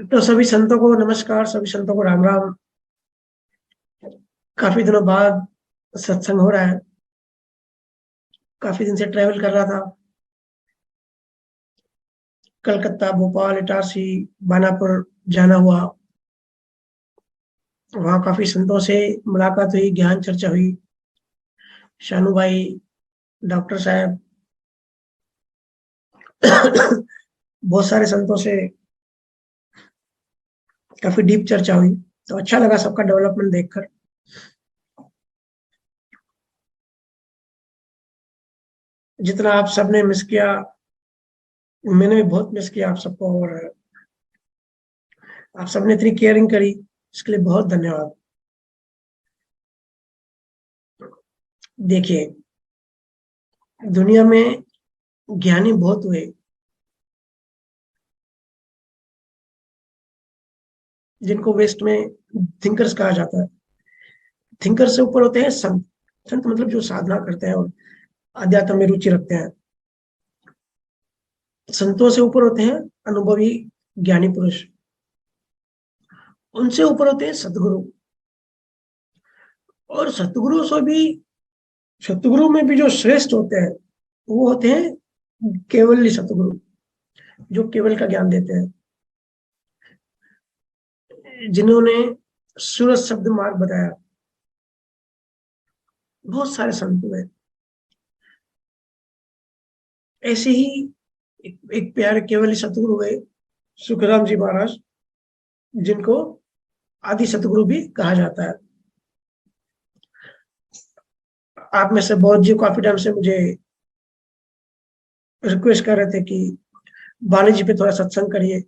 तो सभी संतों को नमस्कार, सभी संतों को राम राम। काफी दिनों बाद सत्संग हो रहा है। काफी दिन से ट्रैवल कर रहा था। कलकत्ता, भोपाल, इटारसी, बानापुर जाना हुआ। वहाँ काफी संतों से मुलाकात हुई, ज्ञान चर्चा हुई। शानू भाई, डॉक्टर साहब, बहुत सारे संतों से काफी डीप चर्चा हुई। तो अच्छा लगा सबका डेवलपमेंट देखकर। जितना आप सबने मिस किया, मैंने भी बहुत मिस किया आप सबको। और आप सबने इतनी केयरिंग करी, इसके लिए बहुत धन्यवाद। देखिए, दुनिया में ज्ञानी बहुत हुए, जिनको वेस्ट में थिंकर्स कहा जाता है। थिंकर से ऊपर होते हैं संत। संत मतलब जो साधना करते हैं और अध्यात्म में रुचि रखते हैं। संतों से ऊपर होते हैं अनुभवी ज्ञानी पुरुष। उनसे ऊपर होते हैं सतगुरु। और सतगुरु में भी जो श्रेष्ठ होते हैं वो होते हैं केवली सतगुरु, जो केवल का ज्ञान देते हैं, जिन्होंने सूरज शब्द मार्ग बताया। बहुत सारे संत हुए ऐसे ही। एक प्यारे केवली सतगुरु हुए, सुखराम जी महाराज, जिनको आदि सतगुरु भी कहा जाता है। आप में से बहुत जी काफी टाइम से मुझे रिक्वेस्ट कर रहे थे कि बानी जी पे थोड़ा सत्संग करिए,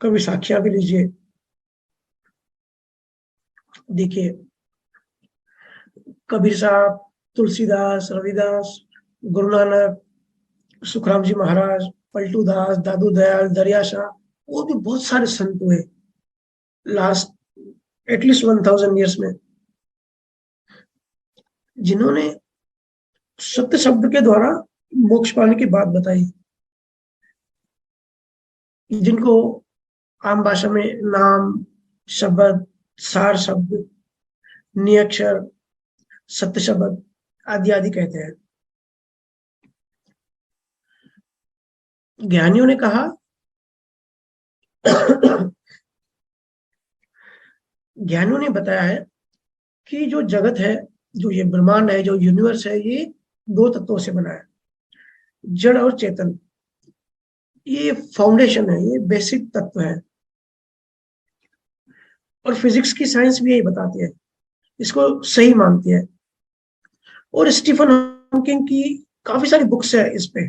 कभी साखियां भी लीजिए। देखिए, कबीर साहब, तुलसीदास, रविदास, गुरु नानक, सुखराम जी महाराज, पलटू दास, दादू दयाल, दरिया शाह, और भी बहुत सारे संत हुए लास्ट एटलीस्ट 1000 ईयर्स में, जिन्होंने सत्य शब्द के द्वारा मोक्ष पाने की बात बताई। जिनको आम भाषा में नाम, शब्द, सार शब्द, नियक्षर, सत्य शब्द आदि आदि कहते हैं। ज्ञानियों ने कहा ज्ञानियों ने बताया है कि जो जगत है, जो ये ब्रह्मांड है, जो यूनिवर्स है, ये दो तत्वों से बना है, जड़ और चेतन। ये फाउंडेशन है, ये बेसिक तत्व है। और फिजिक्स की साइंस भी यही बताती है, इसको सही मानती है। और स्टीफन हॉकिंग की काफी सारी बुक्स है इस पे,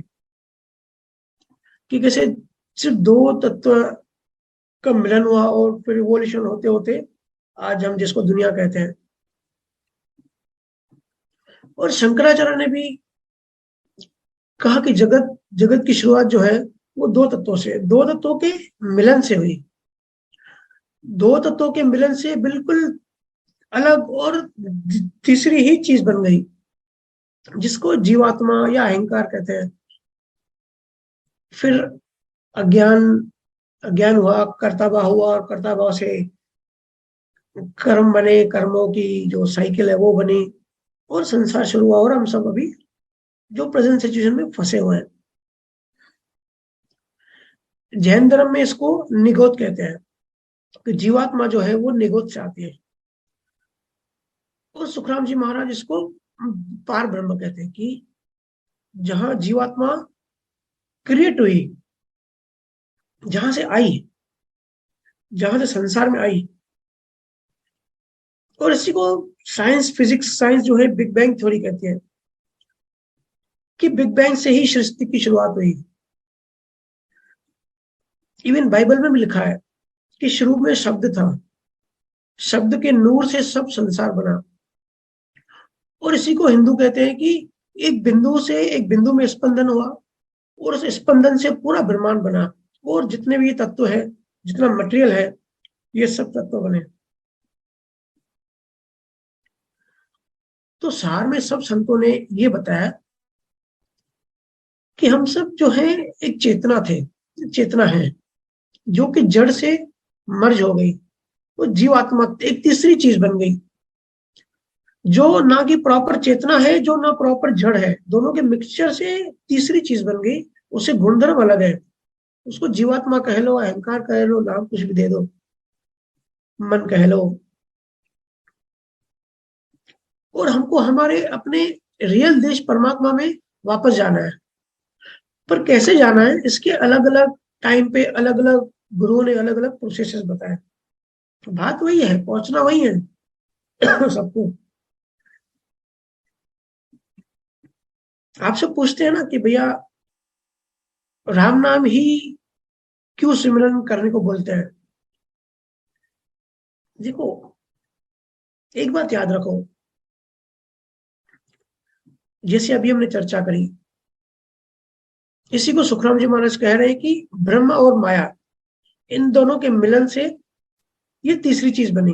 कि कैसे सिर्फ दो तत्व का मिलन हुआ और फिर रिवोल्यूशन होते होते आज हम जिसको दुनिया कहते हैं। और शंकराचार्य ने भी कहा कि जगत जगत की शुरुआत जो है वो दो तत्वों से, दो तत्वों के मिलन से हुई। दो तत्वों के मिलन से बिल्कुल अलग और तीसरी ही चीज बन गई, जिसको जीवात्मा या अहंकार कहते हैं। फिर अज्ञान अज्ञान हुआ, कर्ता भाव हुआ, और कर्ता भाव से कर्म बने, कर्मों की जो साइकिल है वो बनी, और संसार शुरू हुआ। और हम सब अभी जो प्रेजेंट सिचुएशन में फंसे हुए हैं। जैन धर्म में इसको निगोद कहते हैं, कि जीवात्मा जो है वो निगोद से आती है। और सुखराम जी महाराज इसको पार ब्रह्म कहते हैं, कि जहां जीवात्मा क्रिएट हुई, जहां से आई, जहां से संसार में आई। और इसी को साइंस, फिजिक्स साइंस जो है बिग बैंग थ्योरी कहती है, कि बिग बैंग से ही सृष्टि की शुरुआत हुई। इवन बाइबल में भी लिखा है कि शुरू में शब्द था, शब्द के नूर से सब संसार बना। और इसी को हिंदू कहते हैं कि एक बिंदु से एक बिंदु में स्पंदन हुआ, और उस स्पंदन से पूरा ब्रह्मांड बना। और जितने भी तत्व है, जितना मटेरियल है, ये सब तत्व बने। तो सार में सब संतों ने ये बताया कि हम सब जो है एक चेतना थे, चेतना है, जो कि जड़ से मर्ज हो गई, वो जीवात्मा एक तीसरी चीज बन गई, जो ना कि प्रॉपर चेतना है, जो ना प्रॉपर जड़ है, दोनों के मिक्सचर से तीसरी चीज बन गई। उसे गुणधर्म अलग है, उसको जीवात्मा कह लो, अहंकार कह लो, नाम कुछ भी दे दो, मन कह लो। और हमको हमारे अपने रियल देश परमात्मा में वापस जाना है। पर कैसे जाना है, इसके अलग अलग टाइम पे अलग अलग गुरुओं ने अलग अलग प्रोसेसेस बताए। तो बात वही है, पहुंचना वही है सबको। आपसे पूछते हैं ना कि भैया राम नाम ही क्यों सिमरन करने को बोलते हैं। देखो, एक बात याद रखो, जैसे अभी हमने चर्चा करी, इसी को सुखराम जी महाराज कह रहे हैं कि ब्रह्म और माया, इन दोनों के मिलन से ये तीसरी चीज बनी।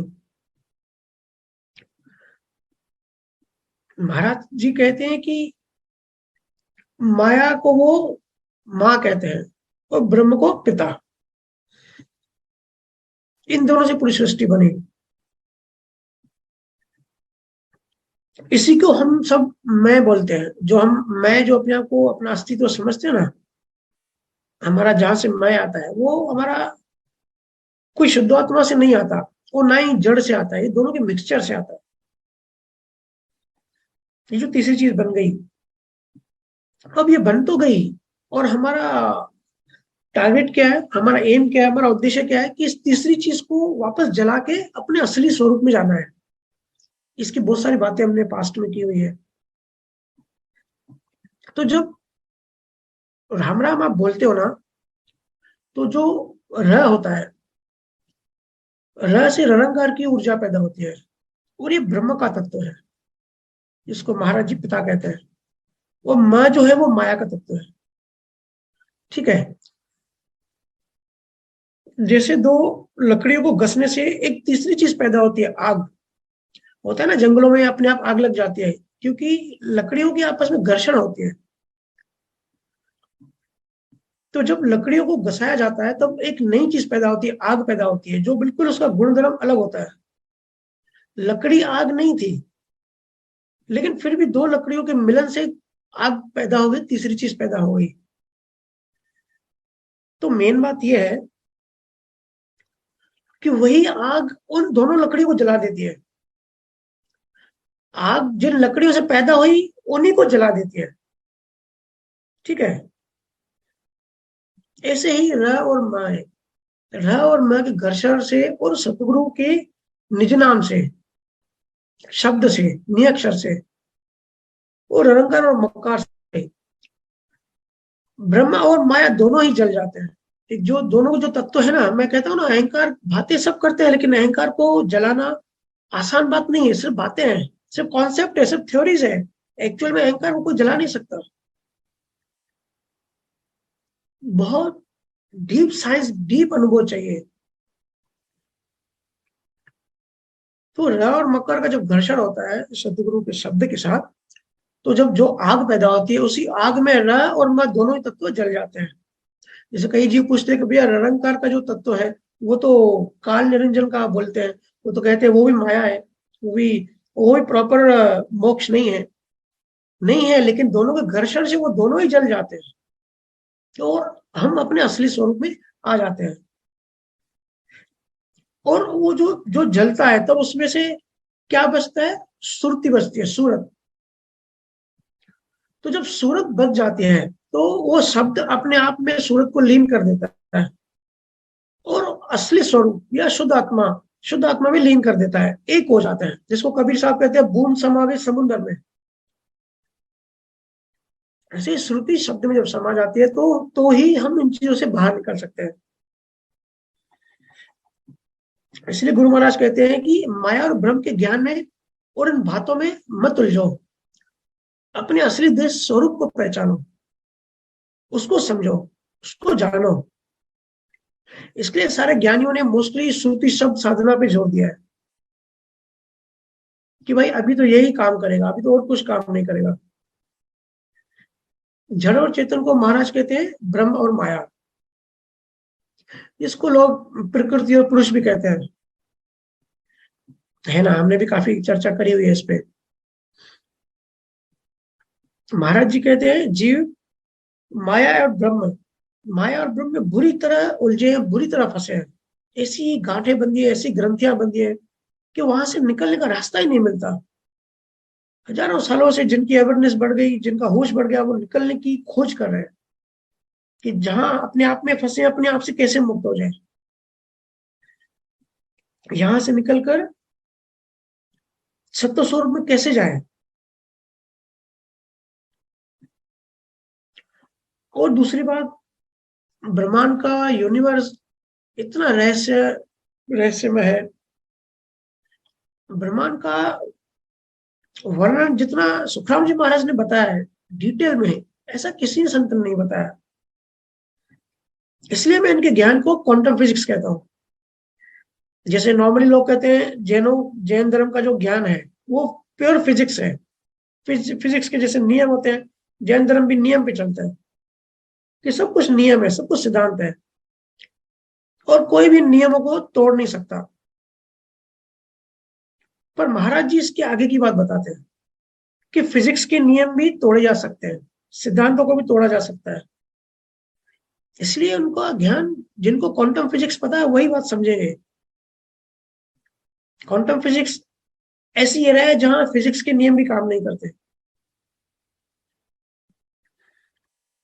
महाराज जी कहते हैं कि माया को वो माँ कहते हैं और ब्रह्म को पिता। इन दोनों से पूरी सृष्टि बनी। इसी को हम सब मैं बोलते हैं। मैं जो अपने आप को अपना अस्तित्व समझते हैं ना, हमारा जहां से मैं आता है, वो हमारा कोई शुद्धात्मा से नहीं आता, वो ना ही जड़ से आता है, ये दोनों के मिक्सचर से आता है। ये जो तीसरी चीज बन गई, अब ये बन तो गई, और हमारा टारगेट क्या है, हमारा एम क्या है, हमारा उद्देश्य क्या है कि इस तीसरी चीज को वापस जला के अपने असली स्वरूप में जाना है। इसकी बहुत सारी बातें हमने पास्ट में की हुई है। तो जब राम राम आप बोलते हो ना, तो जो र होता है, र से ररंकार की ऊर्जा पैदा होती है, और ये ब्रह्म का तत्व है, जिसको महाराज जी पिता कहते हैं। वो म जो है वो माया का तत्व है। ठीक है। जैसे दो लकड़ियों को घसने से एक तीसरी चीज पैदा होती है, आग। होता है ना, जंगलों में अपने आप आग लग जाती है, क्योंकि लकड़ियों की आपस में घर्षण होती है। तो जब लकड़ियों को घसाया जाता है, तब एक नई चीज पैदा होती है, आग पैदा होती है, जो बिल्कुल उसका गुणधर्म अलग होता है। लकड़ी आग नहीं थी, लेकिन फिर भी दो लकड़ियों के मिलन से आग पैदा हो गई, तीसरी चीज पैदा हो गई। तो मेन बात यह है कि वही आग उन दोनों लकड़ियों को जला देती है। आग जिन लकड़ियों से पैदा हुई, उन्हीं को जला देती है। ठीक है। ऐसे ही र और म है। र और म के घर्षण से और सतगुरु के निज नाम से, शब्द से, नियक्षर से, और निरंकार और मकार से ब्रह्मा और माया दोनों ही जल जाते हैं। एक जो दोनों को जो तत्व है ना, मैं कहता हूँ ना, अहंकार बातें सब करते हैं, लेकिन अहंकार को जलाना आसान बात नहीं है। सिर्फ बातें हैं, सिर्फ कॉन्सेप्ट है, सिर्फ थ्योरीज है। एक्चुअल में अहंकार को कोई जला नहीं सकता। बहुत डीप साइंस, डीप अनुभव चाहिए। तो र और मकर का जब घर्षण होता है सतगुरु के शब्द के साथ, तो जब जो आग पैदा होती है, उसी आग में र और म दोनों ही तत्व जल जाते हैं। जैसे कई जीव पूछते हैं कि भैया निरंकार का जो तत्व है, वो तो काल निरंजन का बोलते हैं, वो तो कहते हैं वो भी माया है, वो भी प्रॉपर मोक्ष नहीं है। नहीं है, लेकिन दोनों के घर्षण से वो दोनों ही जल जाते हैं, तो हम अपने असली स्वरूप में आ जाते हैं। और वो जो जो जलता है, तब उसमें से क्या बचता है, सुरती बचती है, सूरत। तो जब सूरत बच जाती है, तो वो शब्द अपने आप में सूरत को लीन कर देता है, और असली स्वरूप या शुद्ध आत्मा में लीन कर देता है, एक हो जाता है, जिसको कबीर साहब कहते हैं बूंद समा गई समुद्र में। ऐसे श्रुति शब्द में जब समा जाती है, तो ही हम इन चीजों से बाहर निकल सकते हैं। इसलिए गुरु महाराज कहते हैं कि माया और ब्रह्म के ज्ञान में और इन बातों में मत उलझो, अपने असली देश स्वरूप को पहचानो, उसको समझो, उसको जानो। इसके लिए सारे ज्ञानियों ने मोस्टली श्रुति शब्द साधना पे जोर दिया है कि भाई अभी तो यही काम करेगा, अभी तो और कुछ काम नहीं करेगा। जड़ और चेतन को महाराज कहते हैं ब्रह्म और माया। इसको लोग प्रकृति और पुरुष भी कहते हैं, है ना। हमने भी काफी चर्चा करी हुई है इस पे। महाराज जी कहते हैं जीव माया और ब्रह्म, माया और ब्रह्म में बुरी तरह उलझे हैं, बुरी तरह फंसे हैं। ऐसी गांठें बंधी है, ऐसी ग्रंथियां बंधी है कि वहां से निकलने का रास्ता ही नहीं मिलता। हजारों सालों से जिनकी अवेयरनेस बढ़ गई, जिनका होश बढ़ गया, वो निकलने की खोज कर रहे हैं कि जहां अपने आप में फंसे, अपने आप से कैसे मुक्त हो जाए, यहां से निकलकर सत्य स्वरूप में कैसे जाए। और दूसरी बात, ब्रह्मांड का यूनिवर्स इतना रहस्यमय है। ब्रह्मांड का वर्णन जितना सुखराम जी महाराज ने बताया है डिटेल में, ऐसा किसी ने संत ने नहीं बताया। इसलिए मैं इनके ज्ञान को क्वांटम फिजिक्स कहता हूँ। जैसे नॉर्मली लोग कहते हैं जैन धर्म का जो ज्ञान है वो प्योर फिजिक्स है, फिजिक्स के जैसे नियम होते हैं, जैन धर्म भी नियम पे चलता है कि सब कुछ नियम है, सब कुछ सिद्धांत है और कोई भी नियमों को तोड़ नहीं सकता। पर महाराज जी इसके आगे की बात बताते हैं कि फिजिक्स के नियम भी तोड़े जा सकते हैं, सिद्धांतों को भी तोड़ा जा सकता है। इसलिए उनका ज्ञान, जिनको क्वांटम फिजिक्स पता है वही बात समझेंगे। क्वांटम फिजिक्स ऐसी एरा है जहां फिजिक्स के नियम भी काम नहीं करते।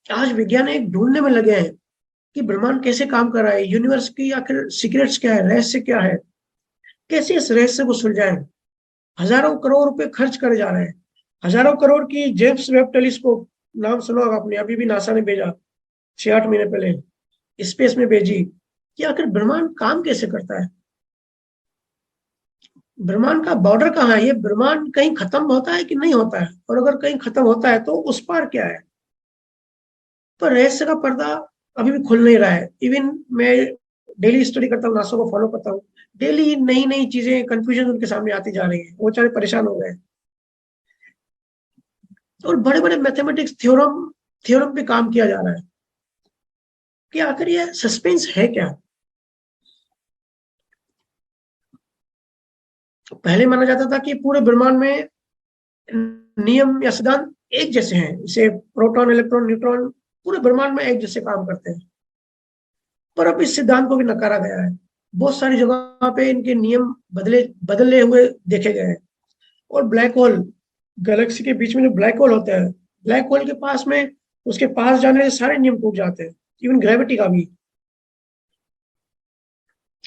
आज वैज्ञानिक ढूंढने में लगे हैं कि ब्रह्मांड कैसे काम कर रहा है, यूनिवर्स की आखिर सीक्रेट्स क्या है, रहस्य क्या है, कैसे इस रहस्य को सुलझाएं। हजारों करोड़ रुपए खर्च करे जा रहे हैं। हजारों करोड़ की जेम्स वेब टेलीस्कोप, नाम सुना होगा आपने, अभी भी नासा ने भेजा 6-8 महीने पहले, स्पेस में भेजी कि आखिर ब्रह्मांड काम कैसे करता है, ब्रह्मांड का बॉर्डर कहाँ है, ये ब्रह्मांड कहीं खत्म होता है कि नहीं होता है, और अगर कहीं खत्म होता है तो उस पार क्या है। पर रहस्य का पर्दा अभी भी खुल नहीं रहा है। इवन मैं डेली स्टडी करता हूँ, नासा को फॉलो करता हूँ, डेली नई नई चीजें, कंफ्यूजन उनके सामने आती जा रही है, वो बेचारे परेशान हो गए। और बड़े बड़े मैथमेटिक्स थ्योरम थ्योरम पे काम किया जा रहा है कि आखिर ये सस्पेंस है क्या। पहले माना जाता था कि पूरे ब्रह्मांड में नियम या सिद्धांत एक जैसे हैं, जैसे प्रोटॉन, इलेक्ट्रॉन, न्यूट्रॉन पूरे ब्रह्मांड में एक जैसे काम करते हैं। पर अब इस सिद्धांत को भी नकारा गया है। बहुत सारी जगह पे इनके नियम बदले हुए देखे गए हैं। और ब्लैक होल, गैलेक्सी के बीच में जो ब्लैक होल होता है, ब्लैक होल के पास में, उसके पास जाने से सारे नियम टूट जाते हैं, इवन ग्रेविटी का भी।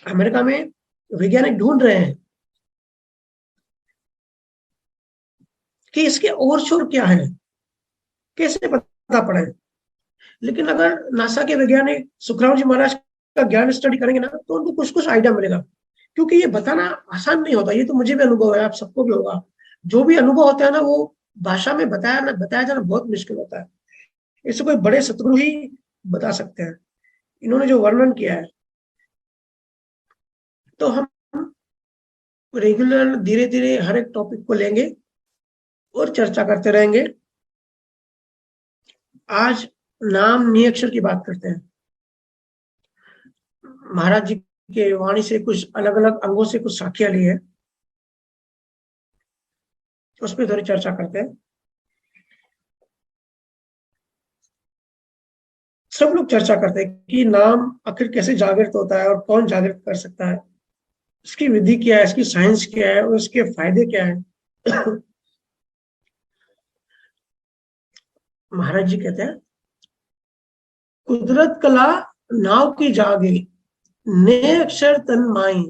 अमेरिका में वैज्ञानिक ढूंढ रहे हैं कि इसके और शोर क्या है, कैसे पता पड़े। लेकिन अगर नासा के वैज्ञानिक सुखराम जी महाराज का ज्ञान स्टडी करेंगे ना, तो उनको कुछ कुछ आइडिया मिलेगा। क्योंकि ये बताना आसान नहीं होता, ये तो मुझे भी अनुभव है, आप सबको भी होगा। जो भी अनुभव होता है ना, वो भाषा में बताया जाना बहुत मुश्किल होता है। इसे कोई बड़े सतगुरु ही बता सकते हैं, इन्होंने जो वर्णन किया है। तो हम रेगुलर धीरे धीरे हर एक टॉपिक को लेंगे और चर्चा करते रहेंगे। आज नाम नियक्षर की बात करते हैं। महाराज जी के वाणी से कुछ अलग अलग अंगों से कुछ साखियां ली है, उस पर थोड़ी चर्चा करते हैं। सब लोग चर्चा करते हैं कि नाम आखिर कैसे जागृत होता है और कौन जागृत कर सकता है, इसकी विधि क्या है, इसकी साइंस क्या है और इसके फायदे क्या है। महाराज जी कहते हैं, कुदरत कला नाव की जागे, ने अक्षर तन माई,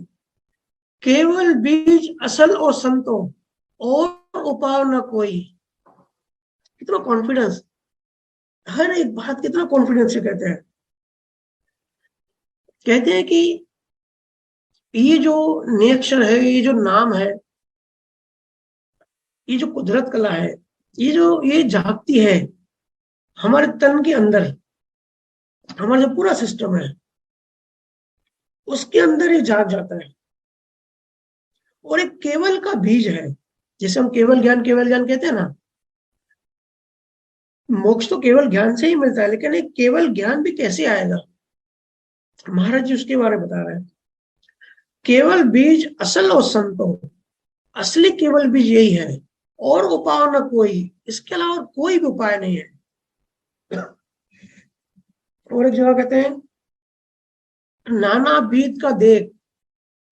केवल बीज असल और संतो, और उपाव न कोई। कितना कॉन्फिडेंस, हर एक बात कितना कॉन्फिडेंस से कहते हैं। कहते हैं कि ये जो नियक्षर है, ये जो नाम है, ये जो कुदरत कला है, ये जागती है हमारे तन के अंदर। हमारा जो पूरा सिस्टम है उसके अंदर ये जाग जाता है। और एक केवल का बीज है, जैसे हम केवल ज्ञान कहते हैं ना, मोक्ष तो केवल ज्ञान से ही मिलता है, लेकिन एक केवल ज्ञान भी कैसे आएगा। महाराज जी उसके बारे में बता रहे हैं, केवल बीज असल और संतो, असली केवल बीज यही है, और उपाय न कोई, इसके अलावा और कोई भी उपाय नहीं है। और एक जगह कहते हैं, नाना बीत का देख,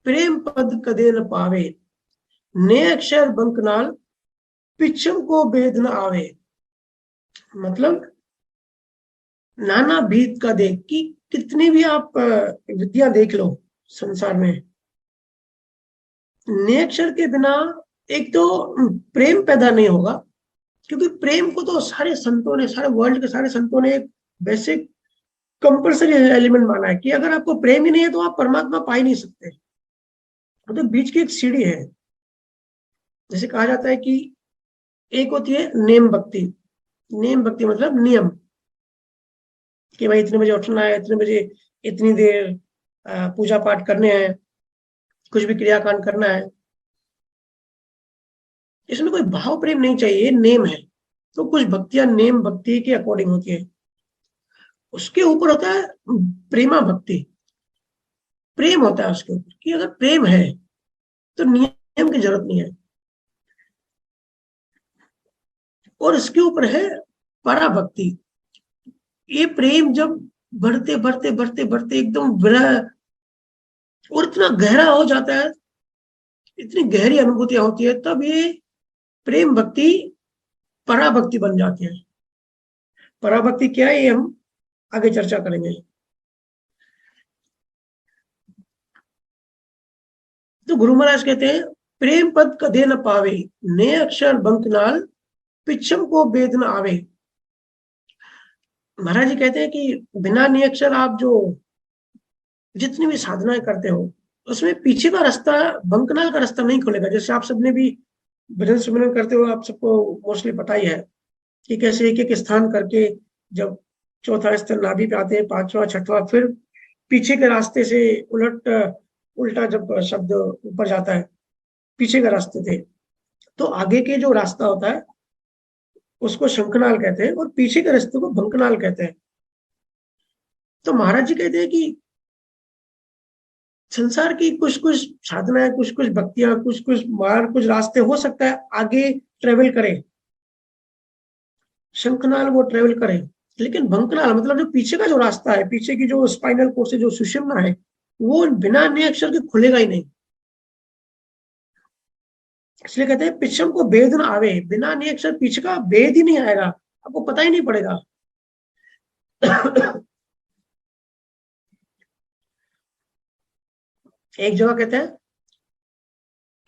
प्रेम पद कदे न पावे, ने अक्षर बंकनाल, पिछम को भेद न आवे। मतलब नाना बीत का देख कि कितनी भी आप विद्या देख लो संसार में, ने अक्षर के बिना एक तो प्रेम पैदा नहीं होगा, क्योंकि प्रेम को तो सारे संतों ने, सारे वर्ल्ड के सारे संतों ने एक बेसिक कंपल्सरी एलिमेंट माना है कि अगर आपको प्रेम ही नहीं है तो आप परमात्मा पा ही नहीं सकते। तो बीच की एक सीढ़ी है। जैसे कहा जाता है कि एक होती है नेम भक्ति, नेम भक्ति मतलब नियम, कि भाई इतने बजे उठना है, इतने बजे इतनी देर पूजा पाठ करने हैं, कुछ भी क्रियाकांड करना है, इसमें कोई भाव प्रेम नहीं चाहिए, नेम है। तो कुछ भक्तियां नेम भक्ति के अकॉर्डिंग होती है। उसके ऊपर होता है प्रेमा भक्ति, प्रेम होता है उसके ऊपर, कि अगर प्रेम है तो नियम की जरूरत नहीं है। और इसके ऊपर है पराभक्ति। ये प्रेम जब बढ़ते बढ़ते बढ़ते बढ़ते एकदम विरह और इतना गहरा हो जाता है, इतनी गहरी अनुभूतियां होती है, तब ये प्रेम भक्ति पराभक्ति बन जाती है। पराभक्ति क्या है, ये हम आगे चर्चा करेंगे। तो गुरु महाराज कहते हैं, प्रेम पद कदे न पावे, ने अक्षर बंकनाल, पिछम को वेद न आवे। महाराज जी कहते हैं कि बिना ने अक्षर आप जो जितनी भी साधनाएं करते हो, उसमें पीछे का रास्ता, बंकनाल का रास्ता नहीं खुलेगा। जैसे आप सबने भी भजन सुमिरन करते हो, आप सबको मोस्टली पता ही है कि कैसे एक एक स्थान करके जब चौथा स्तर नाभि पे आते हैं, पांचवा छठवां, फिर पीछे के रास्ते से उल्टा जब शब्द ऊपर जाता है, पीछे के रास्ते थे, तो आगे के जो रास्ता होता है उसको शंखनाल कहते हैं और पीछे के रास्ते को बंकनाल कहते हैं। तो महाराज जी कहते हैं कि संसार की कुछ कुछ साधनाएं, कुछ कुछ भक्तियां, कुछ कुछ मार्ग, कुछ रास्ते हो सकता है आगे ट्रेवल करें, शंखनाल वो ट्रेवल करें, लेकिन बंकनाल मतलब जो पीछे का जो रास्ता है, पीछे की जो स्पाइनल कोर्ड से जो सुषुम्ना है, वो बिना ने अक्षर के खुलेगा ही नहीं। इसलिए कहते हैं पिछम को भेद न आवे, बिना ने अक्षर पीछे का भेद ही नहीं आएगा, आपको पता ही नहीं पड़ेगा। एक जगह कहते हैं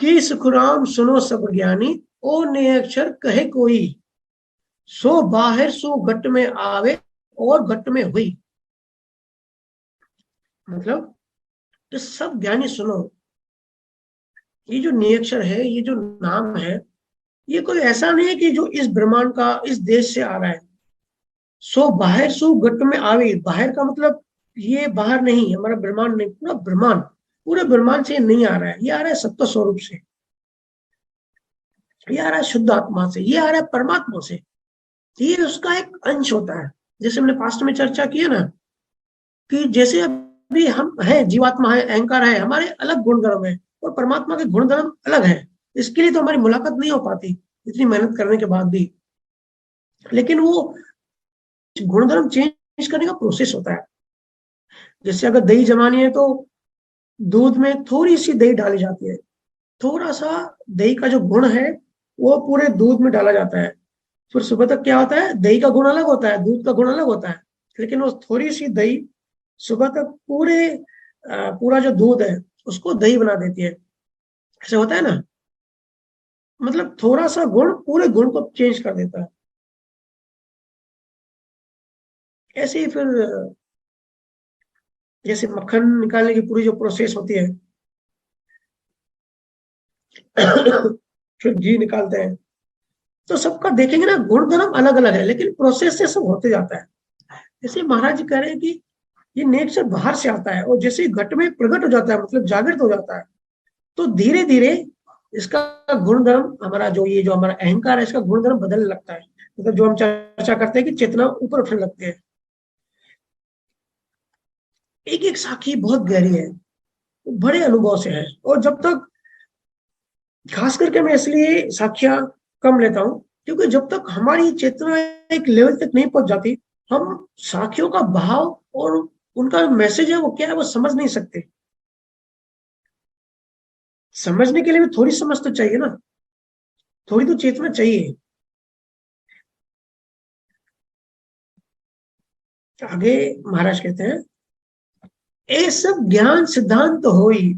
कि सुखराम सुनो सब ज्ञानी, ओ ने अक्षर कहे कोई, सो बाहर सो घट में आवे और घट में हुई। मतलब तो सब ज्ञानी सुनो, ये जो नियक्षर है, ये जो नाम है, ये कोई ऐसा नहीं है कि जो इस ब्रह्मांड का, इस देश से आ रहा है। सो बाहर सो घट में आवे, बाहर का मतलब ये बाहर नहीं, हमारा ब्रह्मांड नहीं, पूरा ब्रह्मांड, पूरे ब्रह्मांड से नहीं आ रहा है, ये आ रहा है सत्य स्वरूप से, ये आ रहा है शुद्ध आत्मा से, ये आ रहा है परमात्मा से, ये उसका एक अंश होता है। जैसे हमने पास्ट में चर्चा की है ना, कि जैसे अभी हम हैं, जीवात्मा है, अहंकार है, हमारे अलग गुणधर्म है और परमात्मा के गुणधर्म अलग है। इसके लिए तो हमारी मुलाकात नहीं हो पाती इतनी मेहनत करने के बाद भी, लेकिन वो गुणधर्म चेंज करने का प्रोसेस होता है। जैसे अगर दही जमानी है तो दूध में थोड़ी सी दही डाली जाती है, थोड़ा सा दही का जो गुण है वो पूरे दूध में डाला जाता है, फिर सुबह तक क्या होता है, दही का गुण अलग होता है, दूध का गुण अलग होता है, लेकिन वो थोड़ी सी दही सुबह तक पूरा जो दूध है उसको दही बना देती है। ऐसे होता है ना, मतलब थोड़ा सा गुण पूरे गुण को चेंज कर देता है। ऐसे ही फिर जैसे मक्खन निकालने की पूरी जो प्रोसेस होती है, फिर घी निकालते हैं, तो सबका देखेंगे ना गुणधर्म अलग अलग है, लेकिन प्रोसेस से सब होते जाता है। जैसे महाराज जी कह रहे हैं कि ये नेचर बाहर से आता है और जैसे ही घट में प्रकट हो जाता है, मतलब जागृत हो जाता है, तो धीरे धीरे इसका गुणधर्म, हमारा जो ये जो हमारा अहंकार है, इसका गुणधर्म बदलने लगता है। मतलब जो हम चर्चा करते हैं कि चेतना ऊपर उठने लगते हैं। एक एक साखी बहुत गहरी है, बड़े अनुभव से है। और जब तक, खास करके मैं इसलिए साखियां कम लेता हूं, क्योंकि जब तक हमारी चेतना एक लेवल तक नहीं पहुंच जाती, हम साखियों का भाव और उनका मैसेज है वो क्या है वो समझ नहीं सकते। समझने के लिए भी थोड़ी समझ तो चाहिए ना, थोड़ी तो चेतना चाहिए। आगे महाराज कहते हैं, ए सब ज्ञान सिद्धांत होई,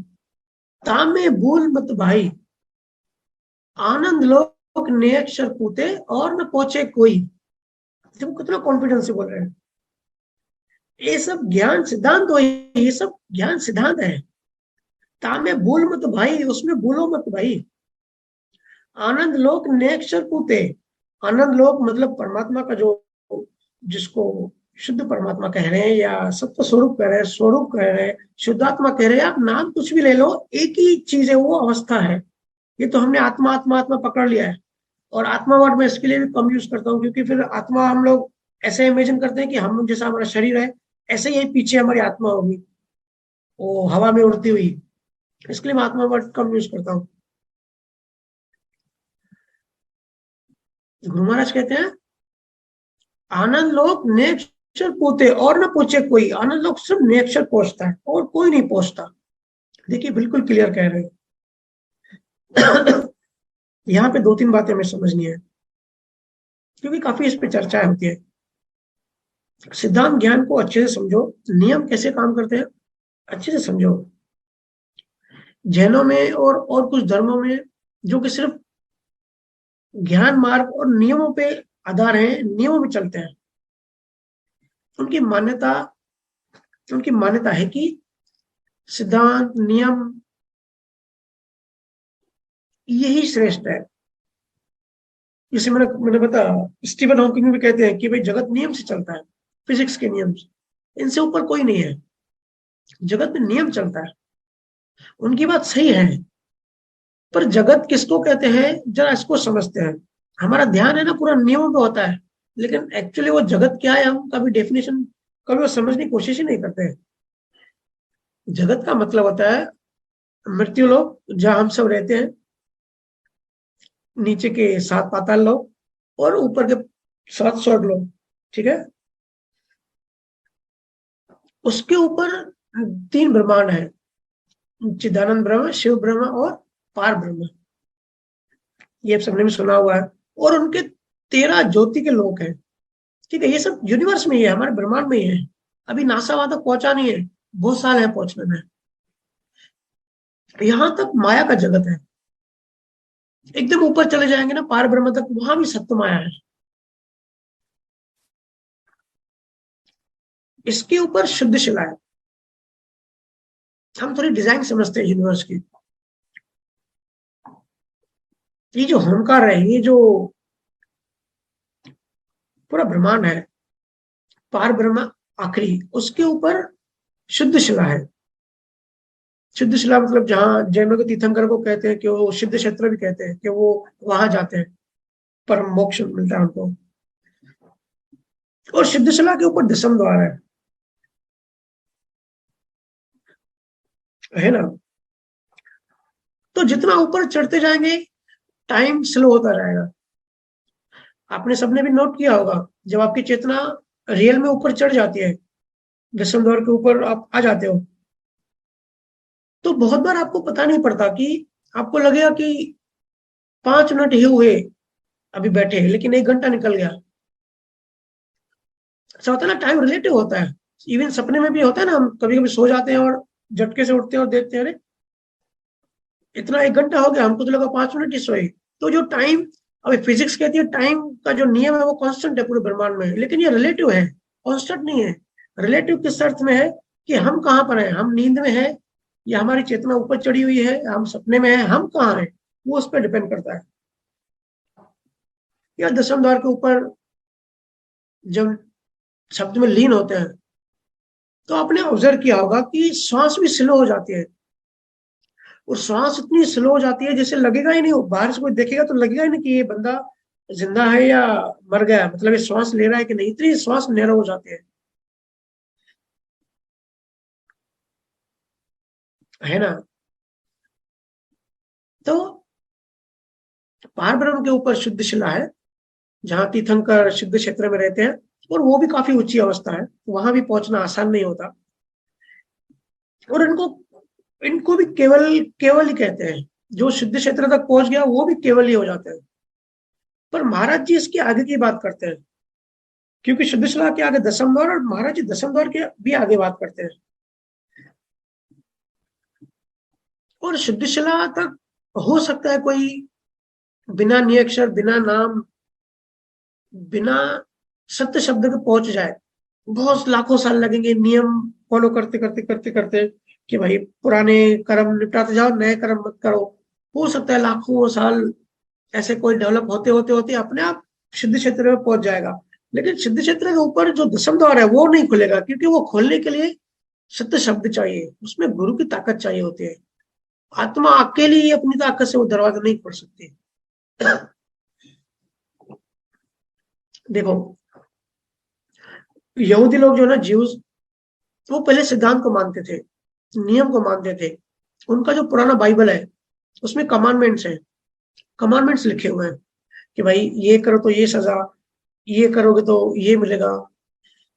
तामे भूल मत भाई, आनंद लोक ने अक्षर पूते और न पहुंचे कोई। देखो कितना कॉन्फिडेंस से बोल रहे हैं। ये सब ज्ञान सिद्धांत हो, ये सब ज्ञान सिद्धांत है। तामे भूल मत भाई, उसमें भूलो मत भाई। आनंद लोक ने अक्षर पूते, आनंद लोक मतलब परमात्मा का जो, जिसको शुद्ध परमात्मा कह रहे हैं या सत्य स्वरूप कह रहे हैं, स्वरूप कह रहे हैं, शुद्धात्मा कह रहे हैं, आप नाम कुछ भी ले लो, एक ही चीज है, वो अवस्था है। ये तो हमने आत्मा आत्मा आत्मा पकड़ लिया है। और आत्मा वर्ड में इसके लिए भी कम यूज करता हूँ, क्योंकि फिर आत्मा हम लोग ऐसे इमेजिन करते हैं कि हम जैसा हमारा शरीर है, ऐसे ही पीछे हमारी आत्मा होगी, वो हवा में उड़ती हुई। इसके लिए मैं आत्मा वर्ड कम यूज करता हूँ। गुरु महाराज कहते हैं, आनंद लोक नेक्षर पूते और न पूछे कोई। आनंद लोक सिर्फ नेक्षर पहुंचता है और कोई नहीं पहुंचता। देखिए बिल्कुल क्लियर कह रहे हैं। यहाँ पे दो तीन बातें हमें समझनी है, क्योंकि काफी इस पे चर्चाएं होती है। सिद्धांत ज्ञान को अच्छे से समझो, नियम कैसे काम करते हैं अच्छे से समझो। जैनों में और कुछ धर्मों में, जो कि सिर्फ ज्ञान मार्ग और नियमों पे आधार है, नियमों पे चलते हैं, उनकी मान्यता उनकी मान्यता है कि सिद्धांत नियम यही श्रेष्ठ है। जैसे मैंने बताया, स्टीफन हॉकिंग भी कहते हैं कि भाई जगत नियम से चलता है, फिजिक्स के नियम से, इनसे ऊपर कोई नहीं है। जगत में नियम चलता है, उनकी बात सही है। पर जगत किसको कहते हैं जरा इसको समझते हैं। हमारा ध्यान है ना पूरा नियमों पे होता है, लेकिन एक्चुअली वो जगत क्या है हम कभी डेफिनेशन, कभी वो समझने की कोशिश ही नहीं करते हैं। जगत का मतलब होता है मृत्यु लोक, जहां हम सब रहते हैं, नीचे के सात पाताल लोक, और ऊपर के सात स्वर्ग लोक। ठीक है, उसके ऊपर तीन ब्रह्मांड है, चिदानंद ब्रह्म, शिव ब्रह्म और पार ब्रह्म। ये आप सबने भी सुना हुआ है। और उनके 13 ज्योति के लोक हैं। ठीक है, ये सब यूनिवर्स में ही है, हमारे ब्रह्मांड में ही है। अभी नासा वहां तक पहुंचा नहीं है, बहुत साल है पहुंचने में। यहां तक माया का जगत है। एकदम ऊपर चले जाएंगे ना पार ब्रह्म तक, वहां भी सत्य माया है। इसके ऊपर शुद्ध शिला है। हम थोड़ी डिजाइन समझते हैं यूनिवर्स की। ये जो होमकार है, ये जो पूरा ब्रह्मांड है, पार ब्रह्म आखिरी, उसके ऊपर शुद्ध शिला है। शुद्ध शिला मतलब जहाँ जैनों के तीर्थंकर को कहते हैं कि वो सिद्ध क्षेत्र भी कहते हैं, कि वो वहां जाते हैं, परम मोक्ष मिलता है उनको। और सिद्ध शिला के ऊपर दशम द्वार है ना। तो जितना ऊपर चढ़ते जाएंगे, टाइम स्लो होता जाएगा। आपने सबने भी नोट किया होगा, जब आपकी चेतना रियल में ऊपर चढ़ जाती है, दशम द्वार के ऊपर आप आ जाते हो, तो बहुत बार आपको पता नहीं पड़ता कि आपको लगेगा कि 5 मिनट ही हुए अभी बैठे, लेकिन 1 घंटा निकल गया। ऐसा होता है ना, टाइम रिलेटिव होता है। इवन सपने में भी होता है ना, हम कभी कभी सो जाते हैं और झटके से उठते हैं और देखते हैं, अरे इतना 1 घंटा हो गया, हमको तो लगा 5 मिनट ही सोए। तो जो टाइम, अभी फिजिक्स कहती है टाइम का जो नियम है वो कांस्टेंट है पूरे ब्रह्मांड में, लेकिन ये रिलेटिव है, कांस्टेंट नहीं है। रिलेटिव किस अर्थ में है, कि हम कहाँ पर हैं, हम नींद में है या हमारी चेतना ऊपर चढ़ी हुई है, हम सपने में है, हम कहाँ हैं, वो उस पर डिपेंड करता है। या दसम द्वार के ऊपर जब शब्द में लीन होते हैं, तो आपने ऑब्जर्व किया होगा कि श्वास भी स्लो हो जाती है। और श्वास इतनी स्लो हो जाती है जैसे लगेगा ही नहीं, बाहर से कोई देखेगा तो लगेगा ही नहीं कि ये बंदा जिंदा है या मर गया, मतलब ये श्वास ले रहा है कि नहीं, इतनी श्वास नैरो हो जाती है। है ना। तो पार ब्रह्म के ऊपर शुद्ध शिला है, जहाँ तीर्थंकर सिद्ध क्षेत्र में रहते हैं, और वो भी काफी ऊंची अवस्था है, वहां भी पहुंचना आसान नहीं होता। और इनको इनको भी केवल केवल ही कहते हैं। जो सिद्ध क्षेत्र तक पहुंच गया वो भी केवल ही हो जाते हैं। पर महाराज जी इसके आगे की बात करते हैं, क्योंकि शुद्ध शिला के आगे दसम द्वार, और महाराज जी दसम द्वार के भी आगे बात करते हैं। और शुद्ध शिला तक हो सकता है कोई बिना नियक्षर, बिना नाम, बिना सत्य शब्द के पहुंच जाए। बहुत लाखों साल लगेंगे नियम फॉलो करते करते करते करते, कि भाई पुराने कर्म निपटाते जाओ, नए कर्म मत करो। हो सकता है लाखों साल ऐसे कोई डेवलप होते होते होते अपने आप सिद्ध क्षेत्र में पहुंच जाएगा। लेकिन सिद्ध क्षेत्र के ऊपर जो दसम द्वार है वो नहीं खुलेगा, क्योंकि वो खोलने के लिए सत्य शब्द चाहिए, उसमें गुरु की ताकत चाहिए होती है। आत्मा अकेली ही अपनी ताकत से वो दरवाजा नहीं खोल सकती। देखो, यहूदी लोग जो है ना, ज्यूज, वो पहले सिद्धांत को मानते थे, नियम को मानते थे। उनका जो पुराना बाइबल है उसमें कमांडमेंट्स है, कमांडमेंट्स लिखे हुए हैं कि भाई ये करो तो ये सजा, ये करोगे तो ये मिलेगा।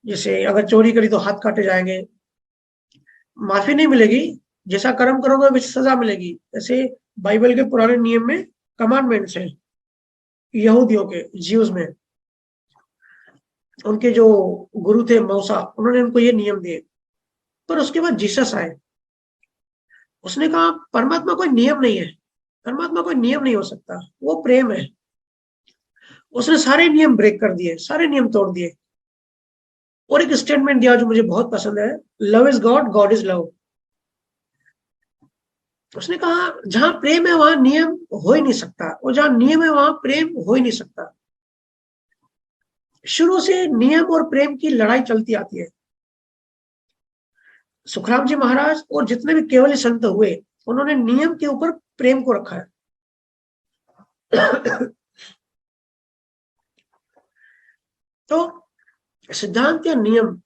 जैसे अगर चोरी करी तो हाथ काटे जाएंगे, माफी नहीं मिलेगी, जैसा कर्म करोगे वैसे सजा मिलेगी। ऐसे बाइबल के पुराने नियम में कमांडमेंट्स हैं यहूदियों के, ज्यूज में। उनके जो गुरु थे मूसा, उन्होंने उनको ये नियम दिए। पर उसके बाद जीसस आए, उसने कहा परमात्मा कोई नियम नहीं है, परमात्मा कोई नियम नहीं हो सकता, वो प्रेम है। उसने सारे नियम ब्रेक कर दिए, सारे नियम तोड़ दिए। और एक स्टेटमेंट दिया जो मुझे बहुत पसंद है, love is God, God is love. उसने कहा जहां प्रेम है वहां नियम हो ही नहीं सकता, और जहां नियम है वहां प्रेम हो ही नहीं सकता। शुरू से नियम और प्रेम की लड़ाई चलती आती है। सुखराम जी महाराज और जितने भी केवल संत हुए, उन्होंने नियम के ऊपर प्रेम को रखा है। तो सिद्धांत या नियम,